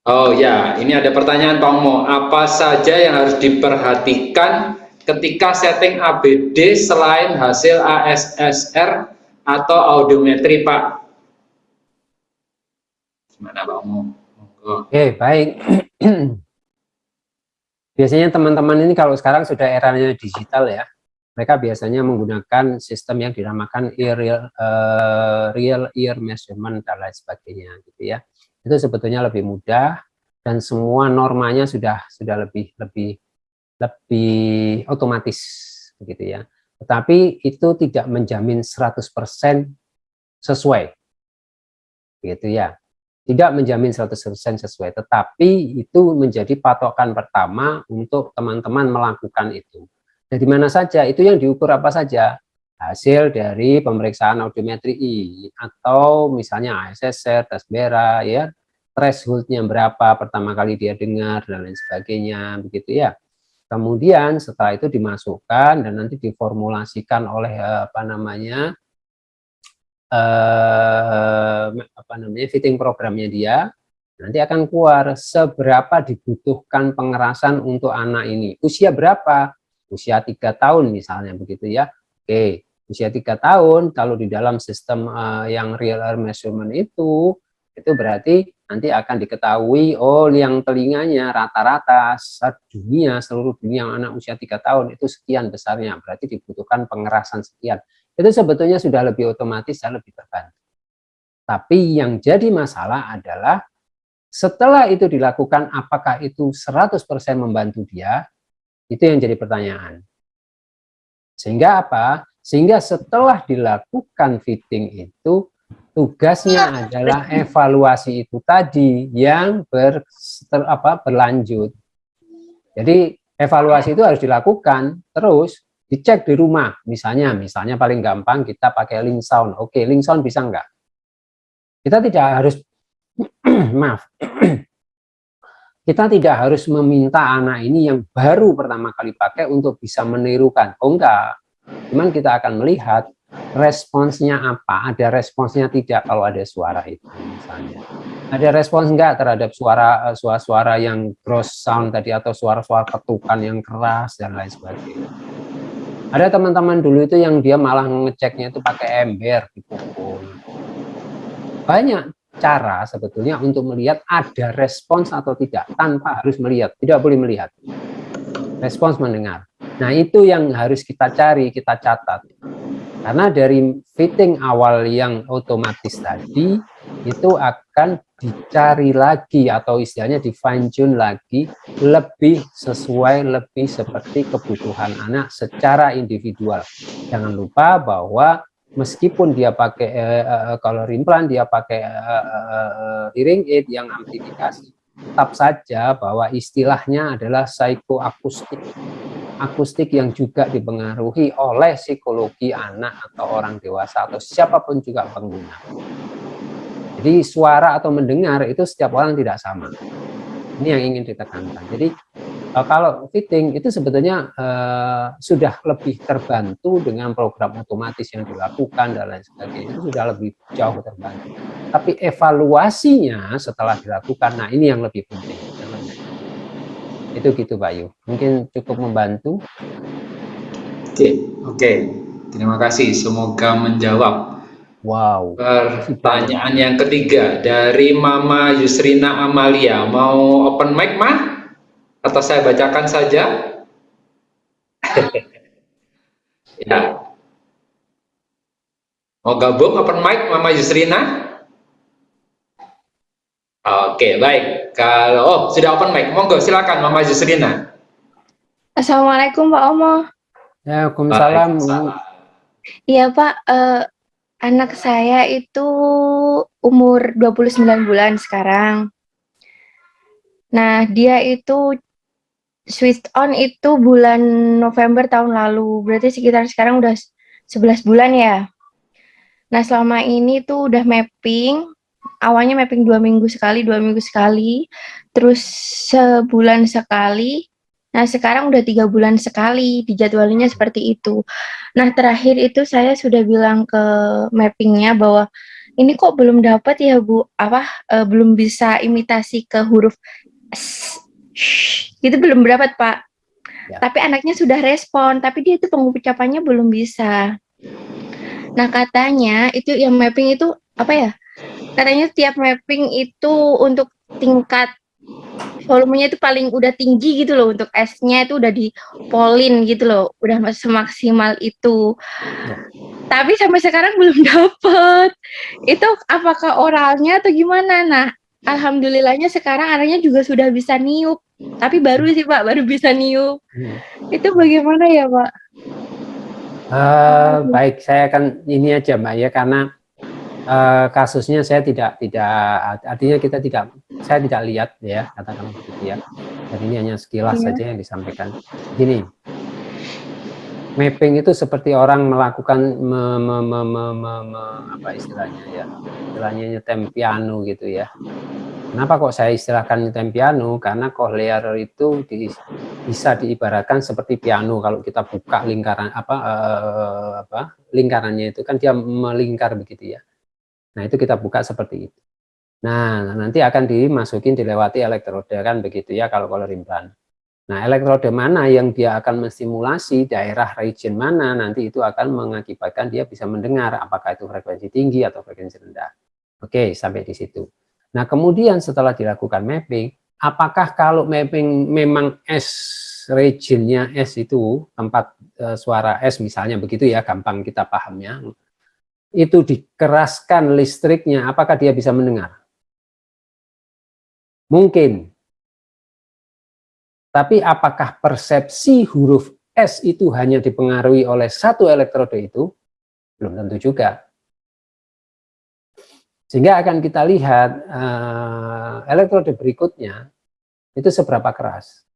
Oh ya, ini ada pertanyaan Pak Mo. Apa saja yang harus diperhatikan ketika setting ABD selain hasil ASSR atau audiometri, Pak? Gimana Pak Mo? Oke, baik. Biasanya teman-teman ini kalau sekarang sudah eranya digital ya, mereka biasanya menggunakan sistem yang dinamakan real ear measurement dan lain sebagainya, gitu ya. Itu sebetulnya lebih mudah dan semua normanya sudah lebih otomatis, begitu ya. Tetapi itu tidak menjamin 100% sesuai, gitu ya. Tidak menjamin 100% sesuai, tetapi itu menjadi patokan pertama untuk teman-teman melakukan itu. Dari mana saja, itu yang diukur apa saja? Hasil dari pemeriksaan audiometri atau misalnya ASSR, tes Bera, ya, thresholdnya berapa pertama kali dia dengar dan lain sebagainya, begitu ya. Kemudian setelah itu dimasukkan dan nanti diformulasikan oleh fitting programnya dia, nanti akan keluar seberapa dibutuhkan pengerasan untuk anak ini. Usia berapa? Usia 3 tahun misalnya, begitu ya. Oke, usia 3 tahun kalau di dalam sistem yang real ear measurement itu berarti nanti akan diketahui, oh yang telinganya rata-rata seluruh dunia anak usia 3 tahun itu sekian besarnya, berarti dibutuhkan pengerasan sekian. Itu sebetulnya sudah lebih otomatis dan lebih terbantu. Tapi yang jadi masalah adalah setelah itu dilakukan, apakah itu 100% membantu dia? Itu yang jadi pertanyaan. Sehingga apa? Sehingga setelah dilakukan fitting itu, tugasnya adalah evaluasi itu tadi yang berlanjut. Jadi evaluasi itu harus dilakukan terus, dicek di rumah. Misalnya paling gampang kita pakai link sound. Oke, link sound bisa enggak? Kita tidak harus maaf. Kita tidak harus meminta anak ini yang baru pertama kali pakai untuk bisa menirukan. Oh enggak. Cuman kita akan melihat responsnya apa. Ada responsnya tidak kalau ada suara itu misalnya. Ada respons enggak terhadap suara yang gross sound tadi atau suara-suara ketukan yang keras dan lain sebagainya. Ada teman-teman dulu itu yang dia malah ngeceknya itu pakai ember dipukul. Banyak cara sebetulnya untuk melihat ada respons atau tidak tanpa harus melihat, tidak boleh melihat. Respons mendengar. Nah, itu yang harus kita cari, kita catat. Karena dari fitting awal yang otomatis tadi itu akan dicari lagi atau istilahnya di fine tune lagi lebih sesuai, lebih seperti kebutuhan anak secara individual. Jangan lupa bahwa meskipun dia pakai color implant, dia pakai hearing aid yang amplifikasi, tetap saja bahwa istilahnya adalah psikoakustik. Akustik yang juga dipengaruhi oleh psikologi anak atau orang dewasa atau siapapun juga pengguna. Jadi suara atau mendengar itu setiap orang tidak sama. Ini yang ingin ditekankan. Jadi kalau fitting itu sebetulnya sudah lebih terbantu dengan program otomatis yang dilakukan dan lain sebagainya, itu sudah lebih jauh terbantu. Tapi evaluasinya setelah dilakukan, nah ini yang lebih penting. Itu gitu Pak Yu. Mungkin cukup membantu. Oke. Terima kasih. Semoga menjawab. Wow. Pertanyaan yang ketiga dari Mama Yusrina Amalia. Mau open mic, Mah? Atau saya bacakan saja? Ya. Mau gabung open mic, Mama Yusrina? Oke, baik. Kalau sudah open mic, monggo silakan Mama Yusrina. Assalamualaikum Pak Omo. Waalaikumsalam. Iya Pak, anak saya itu umur 29 bulan sekarang. Nah, dia itu switch on itu bulan November tahun lalu. Berarti sekitar sekarang udah 11 bulan ya. Nah, selama ini tuh udah mapping. Awalnya mapping 2 minggu sekali, 2 minggu sekali. Terus sebulan sekali. Nah, sekarang udah 3 bulan sekali, dijadwalinya seperti itu. Nah, terakhir itu saya sudah bilang ke mappingnya bahwa ini kok belum dapat ya Bu, belum bisa imitasi ke huruf S, sh, itu belum dapat Pak. Ya. Tapi anaknya sudah respon, tapi dia itu pengucapannya belum bisa. Nah, katanya itu yang mapping itu apa ya? Katanya tiap mapping itu untuk tingkat volumenya itu paling udah tinggi gitu loh, untuk S-nya itu udah di polin gitu loh, udah semaksimal itu. Ya. Tapi sampai sekarang belum dapet. Itu apakah oralnya atau gimana? Nah, alhamdulillahnya sekarang anaknya juga sudah bisa niup. Tapi baru sih Pak, baru bisa niup. Itu bagaimana ya Pak? Baik, saya akan ini aja Mbak ya, karena kasusnya saya tidak artinya saya tidak lihat ya, katakan begitu ya. Jadi ini hanya sekilas saja yang disampaikan. Gini, mapping itu seperti orang melakukan apa istilahnya ya, istilahnya nyetem piano gitu ya. Kenapa kok saya istilahkan nyetem piano? Karena cochlear itu bisa diibaratkan seperti piano. Kalau kita buka lingkaran lingkarannya itu kan dia melingkar begitu ya. Nah, itu kita buka seperti itu. Nah, nanti akan dimasukin, dilewati elektrode kan begitu ya kalau cochlear implant. Nah, elektrode mana yang dia akan menstimulasi, daerah region mana, nanti itu akan mengakibatkan dia bisa mendengar apakah itu frekuensi tinggi atau frekuensi rendah. Oke, sampai di situ. Nah, kemudian setelah dilakukan mapping, apakah kalau mapping memang S regionnya S itu tempat suara S misalnya begitu ya, gampang kita pahamnya, itu dikeraskan listriknya, apakah dia bisa mendengar? Mungkin. Tapi apakah persepsi huruf S itu hanya dipengaruhi oleh satu elektrode itu? Belum tentu juga. Sehingga akan kita lihat elektrode berikutnya itu seberapa keras.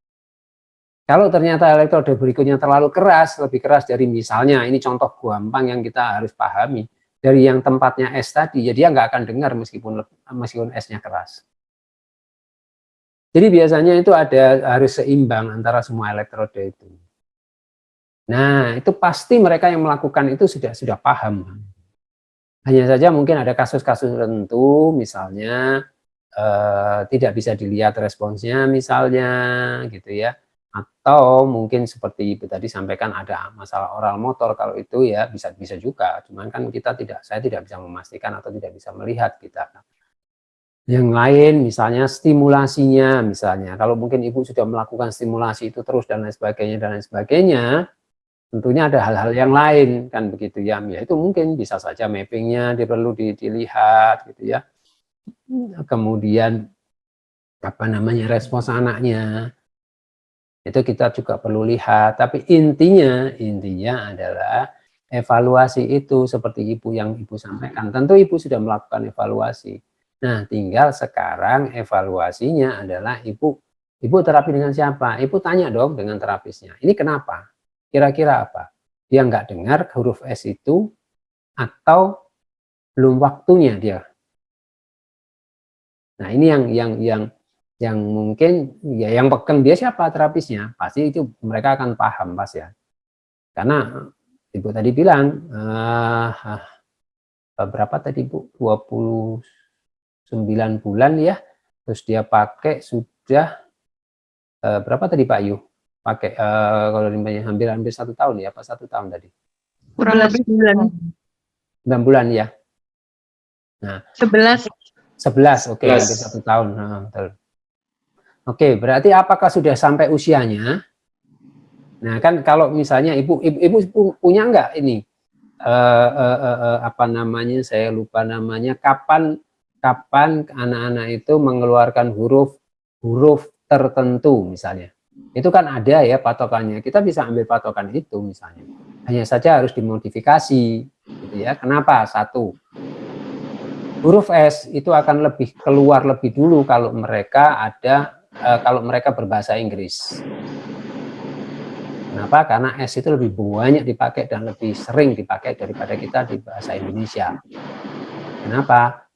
Kalau ternyata elektrode berikutnya terlalu keras, lebih keras dari misalnya, ini contoh gampang yang kita harus pahami, dari yang tempatnya S tadi, ya dia nggak akan dengar meskipun S-nya keras. Jadi biasanya itu harus seimbang antara semua elektrode itu. Nah, itu pasti mereka yang melakukan itu sudah paham. Hanya saja mungkin ada kasus-kasus tertentu, misalnya tidak bisa dilihat responsnya misalnya, gitu ya. Atau mungkin seperti itu tadi sampaikan ada masalah oral motor, kalau itu ya bisa juga. Cuman kan saya tidak bisa memastikan atau tidak bisa melihat kita. Yang lain misalnya stimulasinya, misalnya kalau mungkin ibu sudah melakukan stimulasi itu terus dan lain sebagainya, tentunya ada hal-hal yang lain kan begitu ya. Ya itu mungkin bisa saja mappingnya perlu dilihat gitu ya. Kemudian apa namanya respons anaknya itu kita juga perlu lihat. Tapi intinya adalah evaluasi itu seperti ibu sampaikan. Tentu ibu sudah melakukan evaluasi. Nah, tinggal sekarang evaluasinya adalah ibu terapi dengan siapa? Ibu tanya dong dengan terapisnya. Ini kenapa? Kira-kira apa? Dia nggak dengar huruf S itu atau belum waktunya dia. Nah, ini yang mungkin ya yang pegang dia siapa terapisnya? Pasti itu mereka akan paham pas ya. Karena ibu tadi bilang berapa tadi Bu? 29 bulan ya, terus dia pakai sudah berapa tadi Pak Yu? Pakai kalau hampir 1 tahun ya, apa 1 tahun tadi? Kurang lebih 9 bulan. 9 bulan ya. 11. 11, oke, 11. hampir 1 tahun. Betul. Oke, berarti apakah sudah sampai usianya? Nah, kan kalau misalnya ibu punya enggak ini apa namanya? Saya lupa namanya. Kapan anak-anak itu mengeluarkan huruf tertentu misalnya? Itu kan ada ya patokannya. Kita bisa ambil patokan itu misalnya. Hanya saja harus dimodifikasi, gitu ya. Kenapa? Satu, huruf S itu akan keluar lebih dulu kalau mereka berbahasa Inggris. Kenapa? Karena S itu lebih banyak dipakai dan lebih sering dipakai daripada kita di bahasa Indonesia. Kenapa?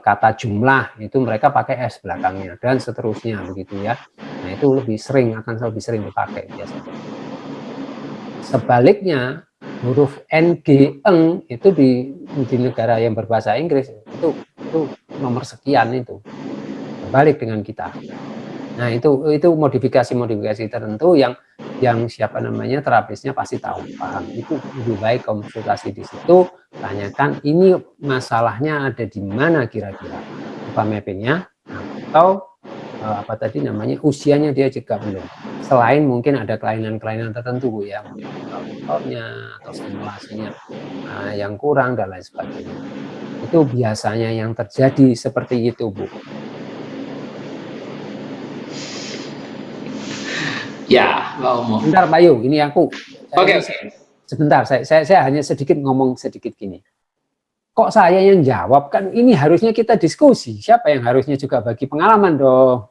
Kata jumlah itu mereka pakai S belakangnya dan seterusnya begitu ya. Nah, itu akan lebih sering dipakai biasanya. Sebaliknya, huruf NG eng itu di negara yang berbahasa Inggris itu nomor sekian itu. Berbalik dengan kita. Nah, itu modifikasi tertentu yang siapa namanya terapisnya pasti tahu, paham. Itu lebih baik konsultasi di situ, tanyakan ini masalahnya ada di mana kira-kira, apa mappingnya, atau apa tadi namanya usianya dia juga belum. Selain mungkin ada kelainan-kelainan tertentu ya, mungkin motornya atau stimulasinya yang kurang dan lain sebagainya. Itu biasanya yang terjadi seperti itu, Bu. Ya, Pak Omo. Bentar, Pak Yu, ini aku. Oke. Sebentar, saya hanya ngomong sedikit gini. Kok saya yang jawab? Kan ini harusnya kita diskusi. Siapa yang harusnya juga bagi pengalaman dong?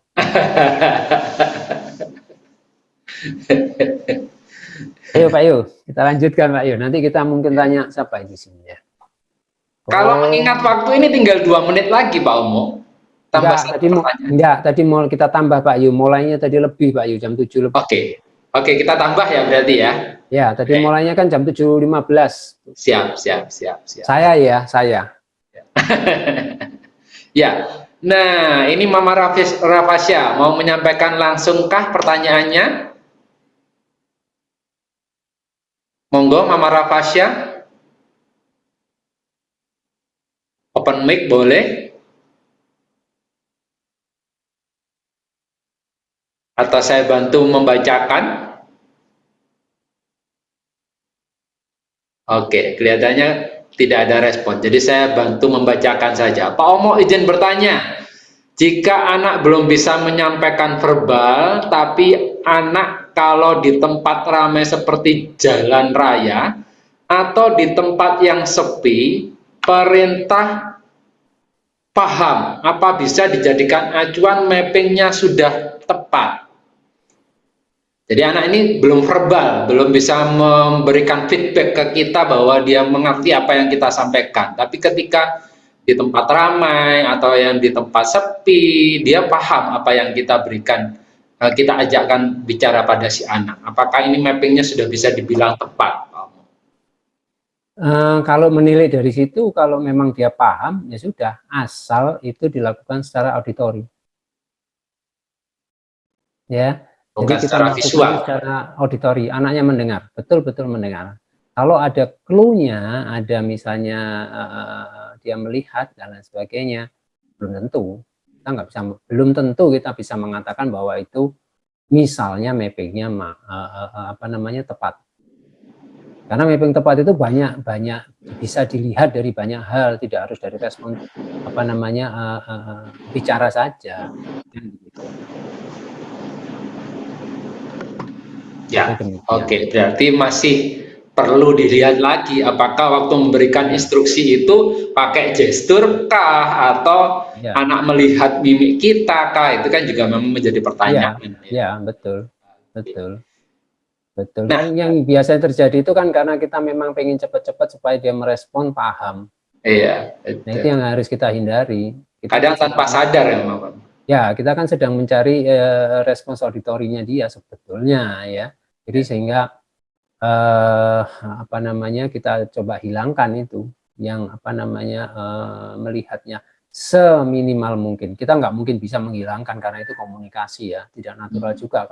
Ayo Pak Yu, kita lanjutkan Pak Yu. Nanti kita mungkin tanya siapa di sini ya. Kalau mengingat waktu ini tinggal 2 menit lagi Pak Omo. Tadi mau kita tambah Pak Yu, mulainya tadi lebih Pak Yu, jam 7 lebih. Oke, kita tambah ya berarti ya. Ya, tadi mulainya kan jam 7.15. Siap. Saya. Ya. Nah, ini Mama Rafasya mau menyampaikan langsungkah pertanyaannya? Monggo Mama Rafasya. Open mic boleh? Atau saya bantu membacakan? Oke, kelihatannya tidak ada respon. Jadi saya bantu membacakan saja. Pak Omo izin bertanya. Jika anak belum bisa menyampaikan verbal, tapi anak kalau di tempat ramai seperti jalan raya atau di tempat yang sepi, perintah paham, apa bisa dijadikan acuan mappingnya sudah tepat? Jadi anak ini belum verbal, belum bisa memberikan feedback ke kita bahwa dia mengerti apa yang kita sampaikan. Tapi ketika di tempat ramai atau yang di tempat sepi, dia paham apa yang kita berikan, kita ajakkan bicara pada si anak. Apakah ini mappingnya sudah bisa dibilang tepat? Kalau menilai dari situ, kalau memang dia paham, ya sudah, asal itu dilakukan secara auditori. Ya. Bukan Jadi kita secara visual. Secara auditori, anaknya mendengar, betul-betul mendengar. Kalau ada clue-nya, ada misalnya dia melihat dan lain sebagainya, belum tentu kita bisa mengatakan bahwa itu misalnya mappingnya tepat. Karena mapping tepat itu banyak bisa dilihat dari banyak hal, tidak harus dari respon bicara saja. Ya, oke. Berarti masih perlu dilihat lagi apakah waktu memberikan instruksi itu pakai gestur kah atau anak melihat mimik kita kah, itu kan juga memang menjadi pertanyaan. Ya, betul. Nah, yang biasa terjadi itu kan karena kita memang pengen cepat-cepat supaya dia merespon, paham. Iya. Nah, itu yang harus kita hindari. Kadang tanpa sadar ya, Pak. Ya, kita kan sedang mencari respons auditorinya dia sebetulnya ya. Jadi sehingga kita coba hilangkan itu yang melihatnya seminimal mungkin. Kita nggak mungkin bisa menghilangkan karena itu komunikasi ya, tidak natural juga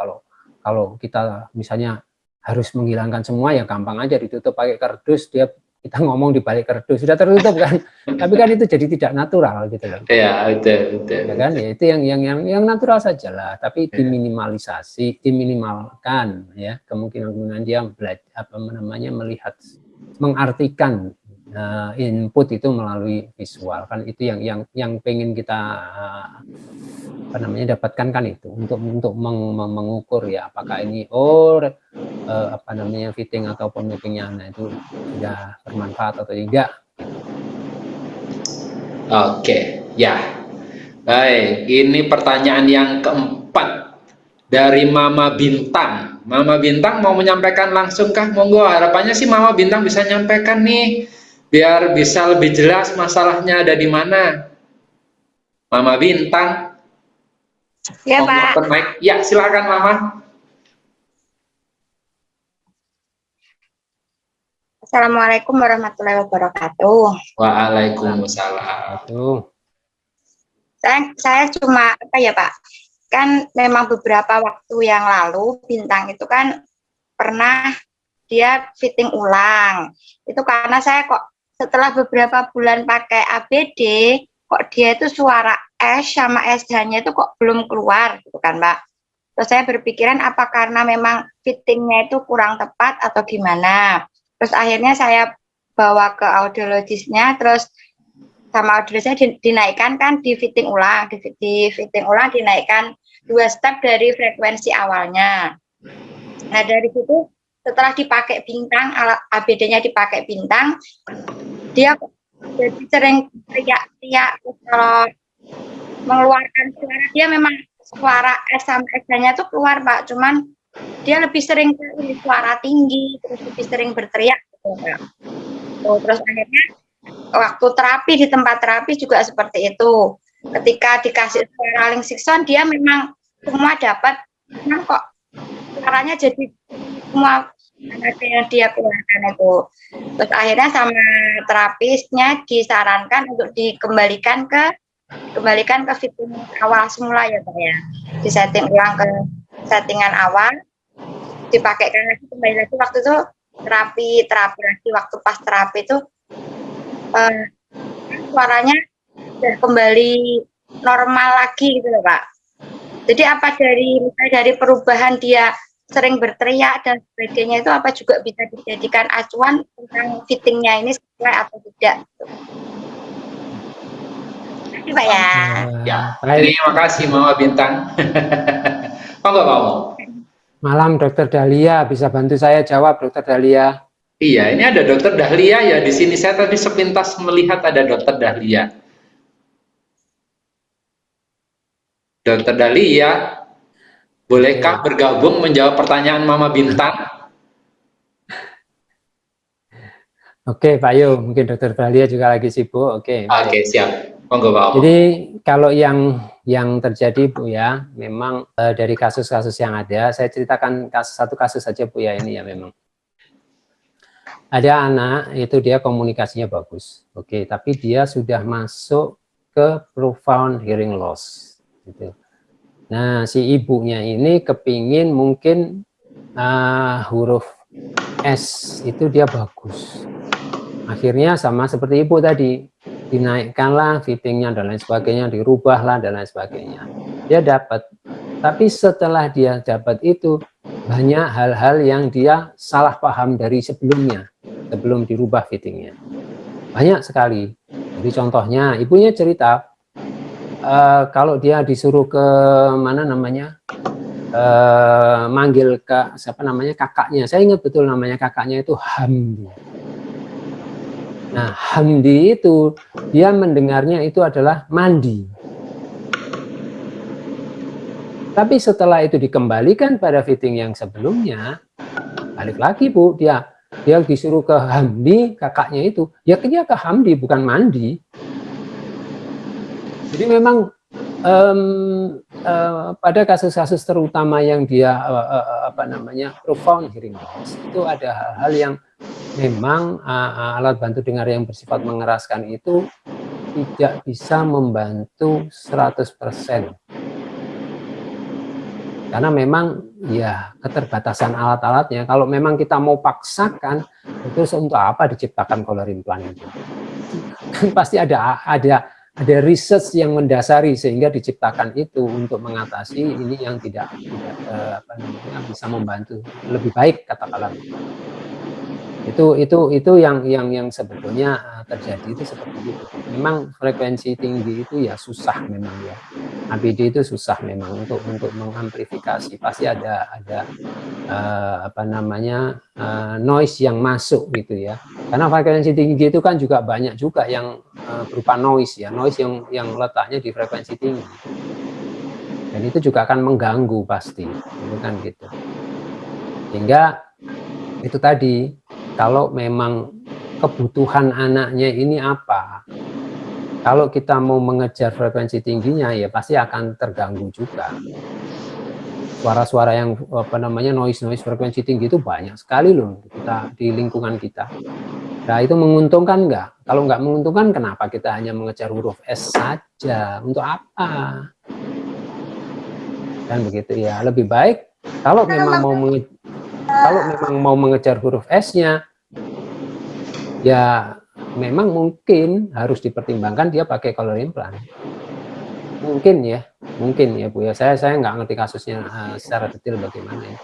kalau kita misalnya harus menghilangkan semua ya gampang aja ditutup pakai kardus, dia kita ngomong di balik kerdus sudah tertutup kan, tapi kan itu jadi tidak natural gitu loh. Ya, betul. Ya kan, ya itu yang natural saja lah, tapi diminimalisasi, diminimalkan ya kemungkinan dia belajar melihat, mengartikan input itu melalui visual kan, itu yang pengen kita dapatkan kan, itu untuk mengukur ya apakah ini fitting ataupun mappingnya itu sudah bermanfaat atau tidak. Oke, ya. Baik, ini pertanyaan yang keempat dari Mama Bintang. Mama Bintang mau menyampaikan langsung kah? Monggo, harapannya sih Mama Bintang bisa nyampaikan nih, biar bisa lebih jelas masalahnya ada di mana. Mama Bintang. Ya, Pak. Ya, silakan Mama. Assalamualaikum warahmatullahi wabarakatuh. Waalaikumsalam. Saya cuma Pak, kan memang beberapa waktu yang lalu Bintang itu kan pernah dia fitting ulang. Itu karena saya kok setelah beberapa bulan pakai ABD, kok dia itu suara S sama SH-nya itu kok belum keluar gitu kan, Pak. Terus saya berpikiran apa karena memang fittingnya itu kurang tepat atau gimana. Terus akhirnya saya bawa ke audiologisnya, terus sama audiologisnya dinaikkan kan, di fitting ulang, di fitting ulang dinaikkan 2 step dari frekuensi awalnya. Nah dari situ setelah dipakai Bintang, ABD-nya dipakai Bintang, dia jadi sering teriak-teriak. Kalau mengeluarkan suara, dia memang suara S sama S-nya itu keluar, Pak, cuman dia lebih sering suara tinggi, terus lebih sering berteriak gitu, Pak. Terus akhirnya waktu terapi, di tempat terapi juga seperti itu. Ketika dikasih suara Lingsixon, dia memang semua dapat, memang kok suaranya jadi semua ada yang dia keluarkan itu. Terus akhirnya sama terapisnya disarankan untuk dikembalikan ke fitting awal semula ya, Pak ya. Disetting ulang ke settingan awal, dipakaikan lagi, kembali lagi. Waktu itu terapi lagi, waktu pas terapi itu suaranya sudah kembali normal lagi gitu loh, Pak. Jadi apa dari perubahan dia sering berteriak dan sebagainya itu apa juga bisa dijadikan acuan tentang fittingnya ini sesuai atau tidak? Terima kasih, Pak ya. Ya, terima kasih Mama Bintang. Monggo, Pak. Malam Dokter Dahlia, bisa bantu saya jawab Dokter Dahlia? Iya, ini ada Dokter Dahlia ya di sini. Saya tadi sepintas melihat ada Dokter Dahlia. Dokter Dahlia, bolehkah bergabung menjawab pertanyaan Mama Bintang? Oke, Pak Yo, mungkin Dokter Dahlia juga lagi sibuk. Oke, siap. Monggo, Pak. Jadi kalau yang terjadi Bu ya, memang dari kasus-kasus yang ada, saya ceritakan satu kasus saja Bu ya, ini ya memang. Ada anak itu dia komunikasinya bagus, oke, tapi dia sudah masuk ke profound hearing loss, gitu. Nah, si ibunya ini kepingin mungkin huruf S itu dia bagus. Akhirnya sama seperti ibu tadi, dinaikkanlah fittingnya dan lain sebagainya, dirubahlah dan lain sebagainya. Dia dapat, tapi setelah dia dapat itu banyak hal-hal yang dia salah paham dari sebelumnya, sebelum dirubah fittingnya. Banyak sekali. Jadi contohnya, ibunya cerita, kalau dia disuruh ke mana namanya, manggil ke siapa namanya kakaknya, saya ingat betul namanya kakaknya itu Hamdi. Nah, Hamdi itu dia mendengarnya itu adalah mandi. Tapi setelah itu dikembalikan pada fitting yang sebelumnya, balik lagi Bu, dia disuruh ke Hamdi, kakaknya itu, ya dia ke Hamdi bukan mandi. Jadi memang pada kasus-kasus terutama yang dia profound hearing loss, itu ada hal-hal yang memang alat bantu dengar yang bersifat mengeraskan itu tidak bisa membantu 100%. Karena memang ya keterbatasan alat-alatnya. Kalau memang kita mau paksakan, terus untuk apa diciptakan color implant itu? Kan pasti ada research yang mendasari sehingga diciptakan itu untuk mengatasi ini yang tidak bisa membantu lebih baik, katakanlah. Itu yang sebetulnya terjadi itu seperti itu. Memang frekuensi tinggi itu ya susah memang ya. ABD itu susah memang untuk mengamplifikasi. Pasti ada noise yang masuk gitu ya. Karena frekuensi tinggi itu kan juga banyak juga yang berupa noise ya, noise yang letaknya di frekuensi tinggi. Dan itu juga akan mengganggu pasti, itu kan gitu. Sehingga itu tadi, kalau memang kebutuhan anaknya ini apa, kalau kita mau mengejar frekuensi tingginya ya pasti akan terganggu juga. Suara-suara yang noise frekuensi tinggi itu banyak sekali loh di lingkungan kita. Nah itu menguntungkan nggak? Kalau nggak menguntungkan, kenapa kita hanya mengejar huruf S saja? Untuk apa? Dan begitu ya. Lebih baik kalau memang mau mengejar huruf S-nya, ya memang mungkin harus dipertimbangkan dia pakai color implant. Mungkin ya Bu ya. Saya nggak ngerti kasusnya secara detail bagaimana ya.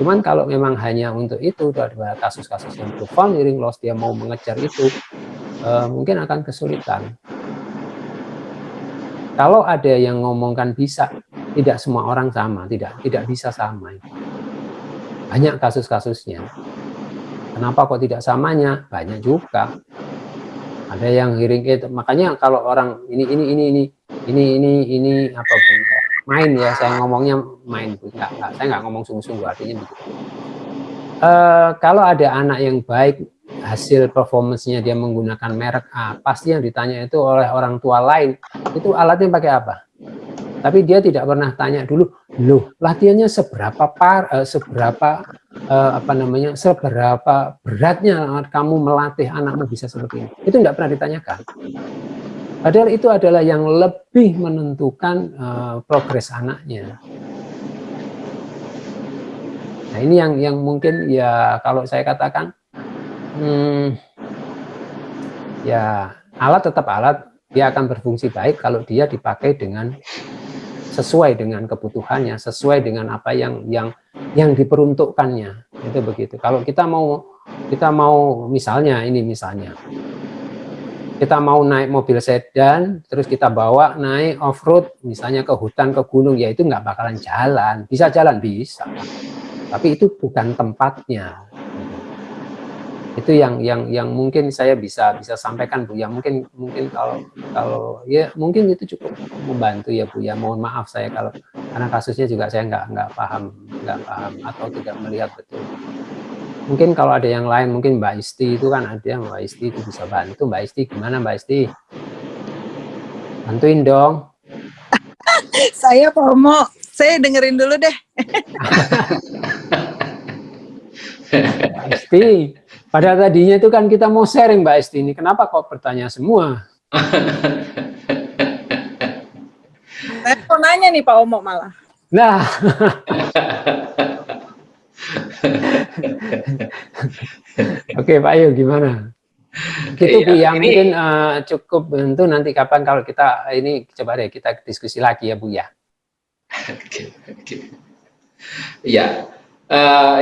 Cuman kalau memang hanya untuk itu, ada kasus-kasus yang profound hearing loss, dia mau mengejar itu, mungkin akan kesulitan. Kalau ada yang ngomongkan bisa, tidak semua orang sama, tidak bisa sama. Banyak kasus-kasusnya. Kenapa kok tidak samanya? Banyak juga. Ada yang hearing aid, makanya kalau orang ini apa Bu? Main ya, saya ngomongnya main Bu. Saya nggak ngomong sungguh-sungguh, artinya begitu. Kalau ada anak yang baik, hasil performance-nya dia menggunakan merek A, pasti yang ditanya itu oleh orang tua lain, itu alatnya pakai apa? Tapi dia tidak pernah tanya dulu, loh latihannya seberapa beratnya kamu melatih anakmu bisa seperti ini. Itu tidak pernah ditanyakan. Padahal itu adalah yang lebih menentukan progres anaknya. Nah ini yang mungkin ya kalau saya katakan, ya alat tetap alat, dia akan berfungsi baik kalau dia dipakai dengan sesuai dengan kebutuhannya, sesuai dengan apa yang diperuntukkannya. Itu begitu. Kalau kita mau misalnya kita mau naik mobil sedan, terus kita bawa naik off-road, misalnya ke hutan, ke gunung, ya itu nggak bakalan jalan. Bisa jalan, bisa. Tapi itu bukan tempatnya. Itu yang mungkin saya bisa sampaikan Bu ya. Mungkin kalau ya mungkin itu cukup membantu ya Bu ya. Mohon maaf saya kalau karena kasusnya juga saya nggak paham atau tidak melihat betul. Mungkin kalau ada yang lain, mungkin Mbak Isti itu kan ada, Mbak Isti itu bisa bantu. Mbak Isti gimana Mbak Isti? Bantuin dong. Saya Pak Omo, saya dengerin dulu deh. Mbak Isti, padahal tadinya itu kan kita mau sharing Mbak Isti ini, kenapa kok bertanya semua? Saya mau nanya nih Pak Omo malah. Nah, oke Pak Ayu gimana? Gitu Bu ya, mungkin cukup bentuk nanti kapan kalau kita ini coba deh kita diskusi lagi ya Bu ya. Oke. Iya.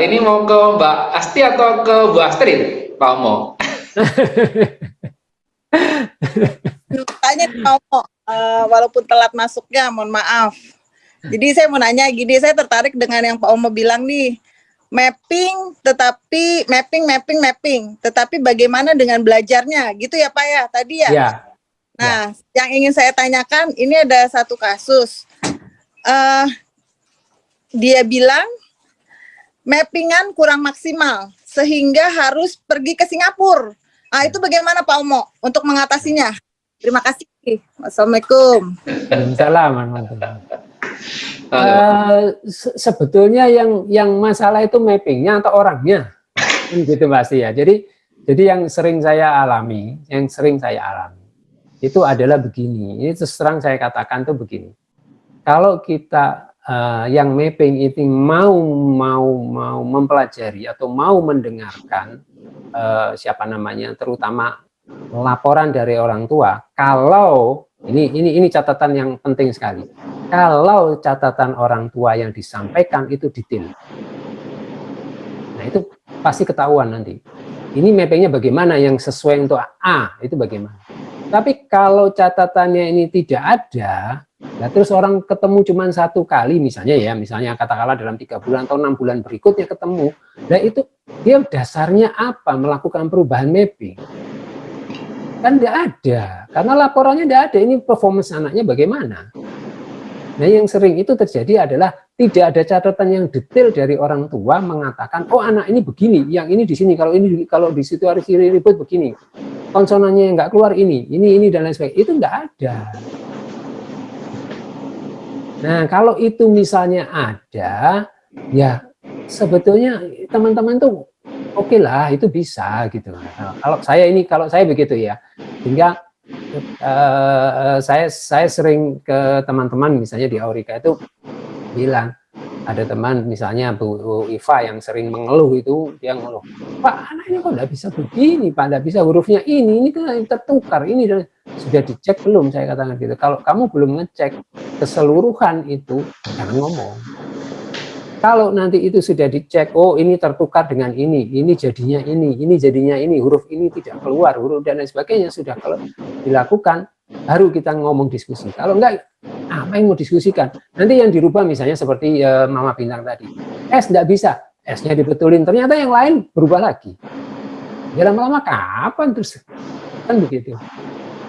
Ini mau ke Mbak Asti atau ke Bu Astrid, Pak Omo? Tanya Pak Omo, walaupun telat masuknya, mohon maaf. Jadi saya mau nanya gini, saya tertarik dengan yang Pak Omo bilang nih, mapping, tetapi bagaimana dengan belajarnya, gitu ya Pak ya, tadi ya? Ya. Nah, yang ingin saya tanyakan, ini ada satu kasus. Dia bilang, mappingan kurang maksimal, sehingga harus pergi ke Singapura. Nah, itu bagaimana Pak Omo untuk mengatasinya? Terima kasih. Wassalamualaikum. Waalaikumsalam. Sebetulnya yang masalah itu mappingnya atau orangnya, gitu pasti ya. Jadi yang sering saya alami, itu adalah begini. Ini terus terang saya katakan tuh begini. Kalau kita yang mapping itu mau mempelajari atau mau mendengarkan siapa namanya, terutama laporan dari orang tua, kalau ini catatan yang penting sekali, kalau catatan orang tua yang disampaikan itu detail, nah itu pasti ketahuan nanti. Ini mappingnya bagaimana, yang sesuai untuk A itu bagaimana. Tapi kalau catatannya ini tidak ada, nah terus orang ketemu cuma satu kali misalnya ya, misalnya katakanlah dalam 3 bulan atau 6 bulan berikutnya ketemu, nah itu dia dasarnya apa melakukan perubahan mapping? Kan tidak ada, karena laporannya tidak ada, ini performance anaknya bagaimana. Nah yang sering itu terjadi adalah tidak ada catatan yang detail dari orang tua mengatakan, oh anak ini begini, yang ini di sini, kalau di situ harus ribut begini, konsonannya yang nggak keluar ini dan lain sebagainya, itu nggak ada. Nah kalau itu misalnya ada, ya sebetulnya teman-teman tuh oke lah, itu bisa gitu. Nah, kalau saya begitu ya, sehingga saya sering ke teman-teman misalnya di Aurika itu bilang, ada teman misalnya Bu Iva yang sering mengeluh itu, dia ngeluh, Pak anaknya kok nggak bisa begini Pak, nggak bisa hurufnya ini kan tertukar ini, dan sudah dicek belum, saya katakan gitu. Kalau kamu belum ngecek keseluruhan itu jangan ngomong. Kalau nanti itu sudah dicek, oh ini tertukar dengan ini jadinya ini jadinya ini, huruf ini tidak keluar, huruf dan lain sebagainya, sudah kalau dilakukan, baru kita ngomong diskusi. Kalau enggak, apa yang mau diskusikan? Nanti yang dirubah misalnya seperti Mama Bintang tadi, S enggak bisa, S-nya dibetulin, ternyata yang lain berubah lagi. Ya lama-lama kapan terus? Kan begitu.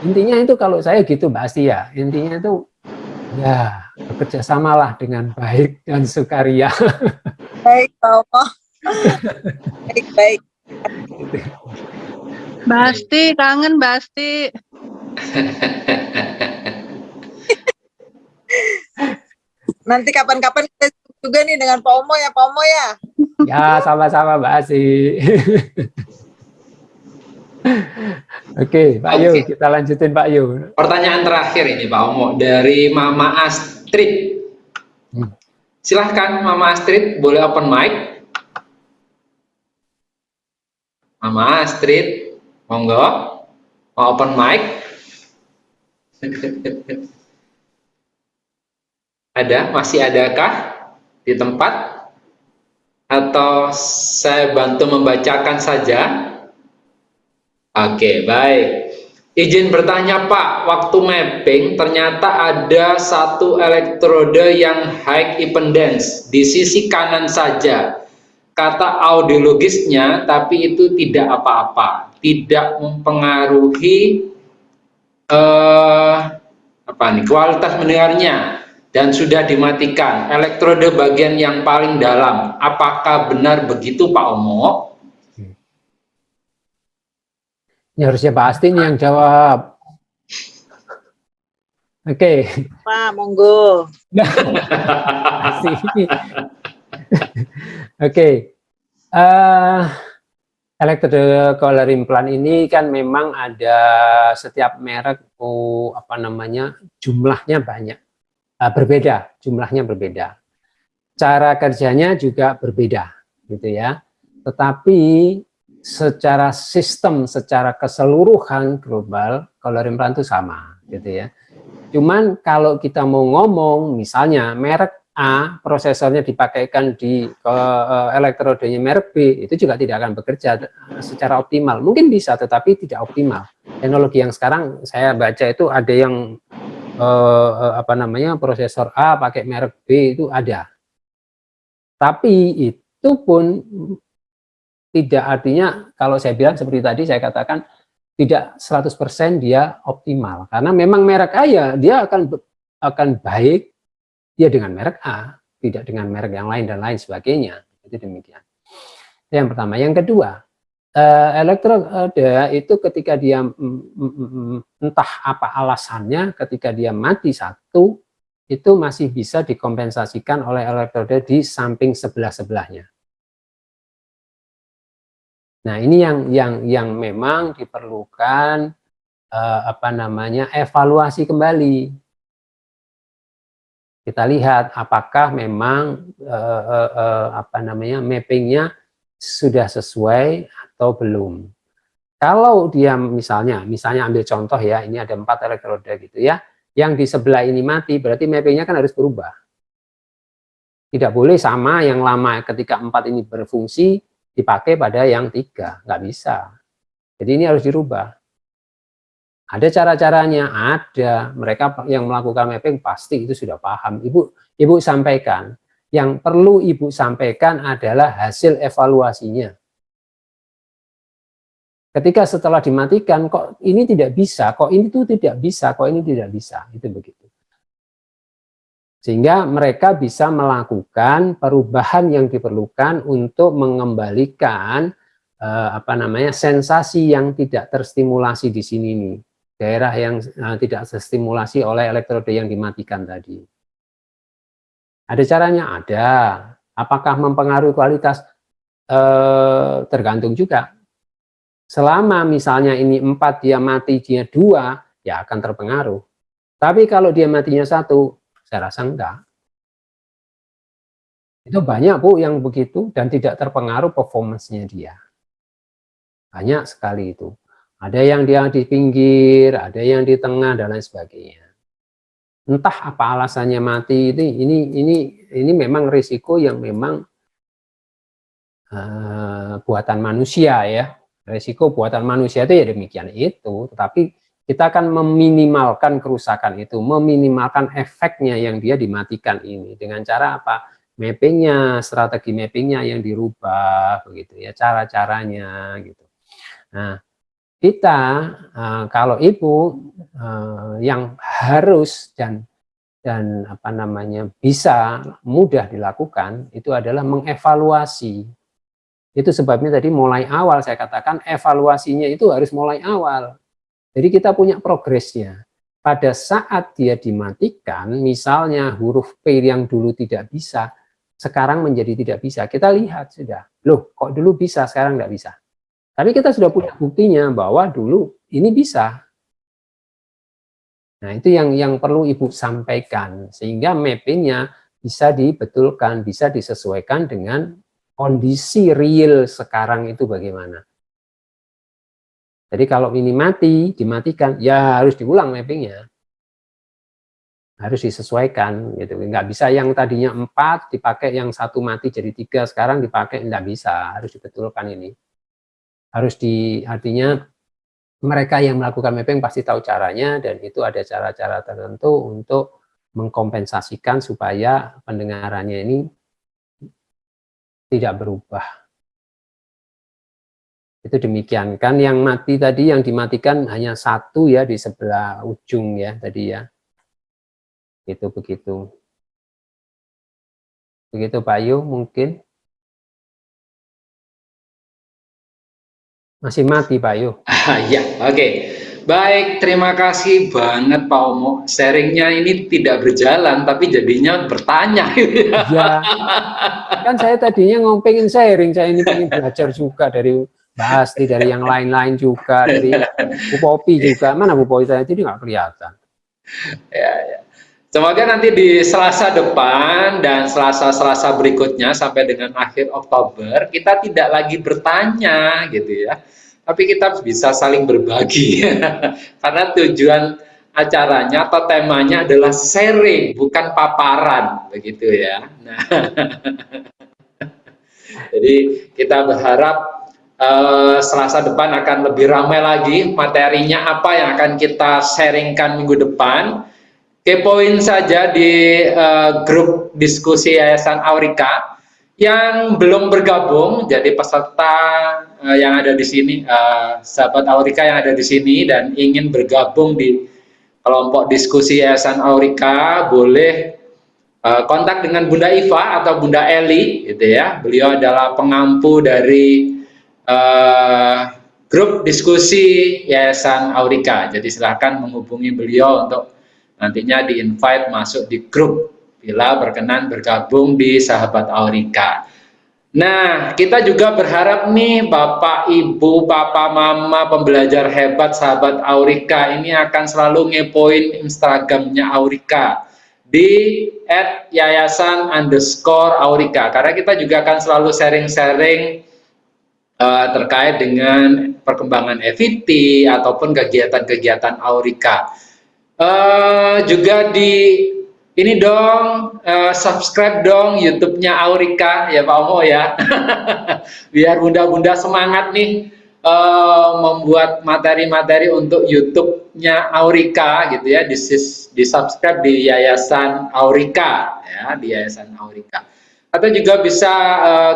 Intinya itu kalau saya gitu Mbak Asti ya, intinya itu ya bekerja samalah dengan baik dan sukaria. Baik, Pak Omo. Baik. Basti, kangen Basti. Nanti kapan-kapan kita juga nih dengan Pak Omo ya, Pak Omo ya. Ya, sama-sama Mbak Asti. Oke, Pak Yu, kita lanjutin Pak Yu. Pertanyaan terakhir ini Pak Omo dari Mama Astrid. Silahkan Mama Astrid, boleh open mic. Mama Astrid, monggo, mau open mic. Masih adakah di tempat? Atau saya bantu membacakan saja? Oke, baik. Izin bertanya Pak, waktu mapping ternyata ada satu elektrode yang high impedance di sisi kanan saja. Kata audiologisnya, tapi itu tidak apa-apa, tidak mempengaruhi kualitas mendengarnya, dan sudah dimatikan elektrode bagian yang paling dalam. Apakah benar begitu Pak Omo? Ini harusnya Pak Asti yang jawab. Oke. Pak, monggo. Oke. Elektrode cochlear implant ini kan memang ada setiap merek jumlahnya banyak. Berbeda, jumlahnya berbeda. Cara kerjanya juga berbeda gitu ya. Tetapi secara sistem, secara keseluruhan global, cochlear implant itu sama gitu ya. Cuman kalau kita mau ngomong misalnya merek A, prosesornya dipakaikan di elektrodenya merek B, itu juga tidak akan bekerja secara optimal. Mungkin bisa, tetapi tidak optimal. Teknologi yang sekarang saya baca itu ada yang prosesor A pakai merek B itu ada. Tapi itu pun tidak artinya, kalau saya bilang seperti tadi saya katakan tidak 100% dia optimal, karena memang merek A ya dia akan baik dia dengan merek A, tidak dengan merek yang lain dan lain sebagainya. Itu demikian. Yang pertama. Yang kedua, elektrode itu ketika dia entah apa alasannya, ketika dia mati satu, itu masih bisa dikompensasikan oleh elektrode di samping sebelah-sebelahnya. Nah, ini yang memang diperlukan evaluasi kembali. Kita lihat apakah memang mappingnya sudah sesuai atau belum. Kalau dia misalnya ambil contoh ya, ini ada 4 elektroda gitu ya, yang di sebelah ini mati, berarti mappingnya kan harus berubah. Tidak boleh sama yang lama ketika 4 ini berfungsi dipakai pada yang 3, nggak bisa. Jadi ini harus dirubah. Ada cara-caranya, ada. Mereka yang melakukan mapping pasti itu sudah paham. Ibu sampaikan. Yang perlu Ibu sampaikan adalah hasil evaluasinya. Ketika setelah dimatikan, kok ini tidak bisa, kok ini tuh tidak bisa, kok ini tidak bisa. Itu begitu. Sehingga mereka bisa melakukan perubahan yang diperlukan untuk mengembalikan sensasi yang tidak terstimulasi di sini nih. Daerah yang tidak terstimulasi oleh elektroda yang dimatikan tadi. Ada caranya? Ada. Apakah mempengaruhi kualitas? Tergantung juga. Selama misalnya ini 4, dia mati, dia 2, ya akan terpengaruh. Tapi kalau dia matinya 1, saya rasa enggak. Itu banyak Bu yang begitu dan tidak terpengaruh performance-nya dia. Banyak sekali itu. Ada yang dia di pinggir, ada yang di tengah dan lain sebagainya. Entah apa alasannya mati, ini memang risiko yang memang buatan manusia ya. Risiko buatan manusia itu ya demikian itu, tetapi kita akan meminimalkan kerusakan itu, meminimalkan efeknya yang dia dimatikan ini dengan cara apa? Mappingnya, strategi mappingnya yang dirubah begitu ya, cara-caranya gitu. Nah, kita kalau Ibu yang harus dan bisa mudah dilakukan itu adalah mengevaluasi. Itu sebabnya tadi mulai awal saya katakan evaluasinya itu harus mulai awal. Jadi kita punya progresnya. Pada saat dia dimatikan, misalnya huruf P yang dulu tidak bisa, sekarang menjadi tidak bisa. Kita lihat sudah, loh kok dulu bisa, sekarang tidak bisa. Tapi kita sudah punya buktinya bahwa dulu ini bisa. Nah itu yang perlu Ibu sampaikan. Sehingga mappingnya bisa dibetulkan, bisa disesuaikan dengan kondisi real sekarang itu bagaimana. Jadi kalau ini mati, dimatikan, ya harus diulang mappingnya. Harus disesuaikan, gitu. Nggak bisa yang tadinya 4, dipakai yang 1 mati jadi 3, sekarang dipakai, nggak bisa. Harus dibetulkan ini. Artinya mereka yang melakukan mapping pasti tahu caranya, dan itu ada cara-cara tertentu untuk mengkompensasikan supaya pendengarannya ini tidak berubah. Itu demikian kan, yang mati tadi yang dimatikan hanya 1 ya di sebelah ujung ya tadi ya. Itu begitu. Begitu Pak Yu mungkin. Masih mati Pak Yu. Ya, oke. Baik, terima kasih banget Pak Omo. Sharingnya ini tidak berjalan, tapi jadinya bertanya. Ya, kan saya tadinya pengen sharing, saya ini pengen belajar juga dari Mbak Asti, dari yang lain-lain juga, dari Bu Popi juga. Mana Bu Popi saya jadi nggak kelihatan. Ya. Semoga nanti di Selasa depan dan Selasa-Selasa berikutnya sampai dengan akhir Oktober kita tidak lagi bertanya gitu ya, tapi kita bisa saling berbagi karena tujuan acaranya atau temanya adalah sharing bukan paparan begitu ya. Nah, jadi kita berharap Selasa depan akan lebih ramai lagi materinya apa yang akan kita sharingkan minggu depan. Kepoin saja di grup diskusi Yayasan Aurika yang belum bergabung, jadi peserta yang ada di sini, sahabat Aurika yang ada di sini dan ingin bergabung di kelompok diskusi Yayasan Aurika, boleh kontak dengan Bunda Iva atau Bunda Eli, gitu ya. Beliau adalah pengampu dari grup diskusi Yayasan Aurika. Jadi silahkan menghubungi beliau untuk nantinya di-invite masuk di grup bila berkenan bergabung di Sahabat Aurika. Nah, kita juga berharap nih Bapak, Ibu, Papa, Mama, pembelajar hebat Sahabat Aurika ini akan selalu ngepoin Instagramnya Aurika di @yayasan_Aurika, karena kita juga akan selalu sharing-sharing terkait dengan perkembangan FIT ataupun kegiatan-kegiatan Aurika. Juga di ini dong, subscribe dong YouTube-nya Aurika ya Pak Omo ya, biar bunda-bunda semangat nih membuat materi-materi untuk YouTube-nya Aurika gitu ya, di subscribe di Yayasan Aurika ya, di Yayasan Aurika. Atau juga bisa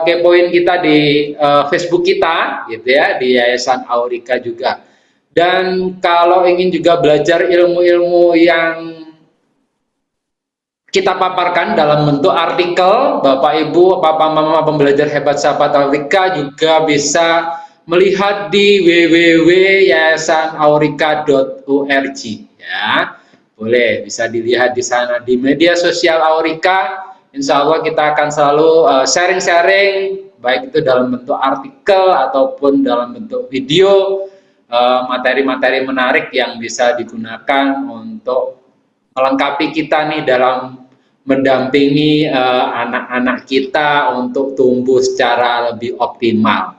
kepoin kita di Facebook kita gitu ya, di Yayasan Aurika juga. Dan kalau ingin juga belajar ilmu-ilmu yang kita paparkan dalam bentuk artikel, Bapak Ibu, Papa Mama pembelajar hebat sahabat Aurika juga bisa melihat di www.yayasanaurika.org ya. Boleh, bisa dilihat di sana di media sosial Aurika. Insya Allah kita akan selalu sharing-sharing, baik itu dalam bentuk artikel ataupun dalam bentuk video, materi-materi menarik yang bisa digunakan untuk melengkapi kita nih dalam mendampingi anak-anak kita untuk tumbuh secara lebih optimal.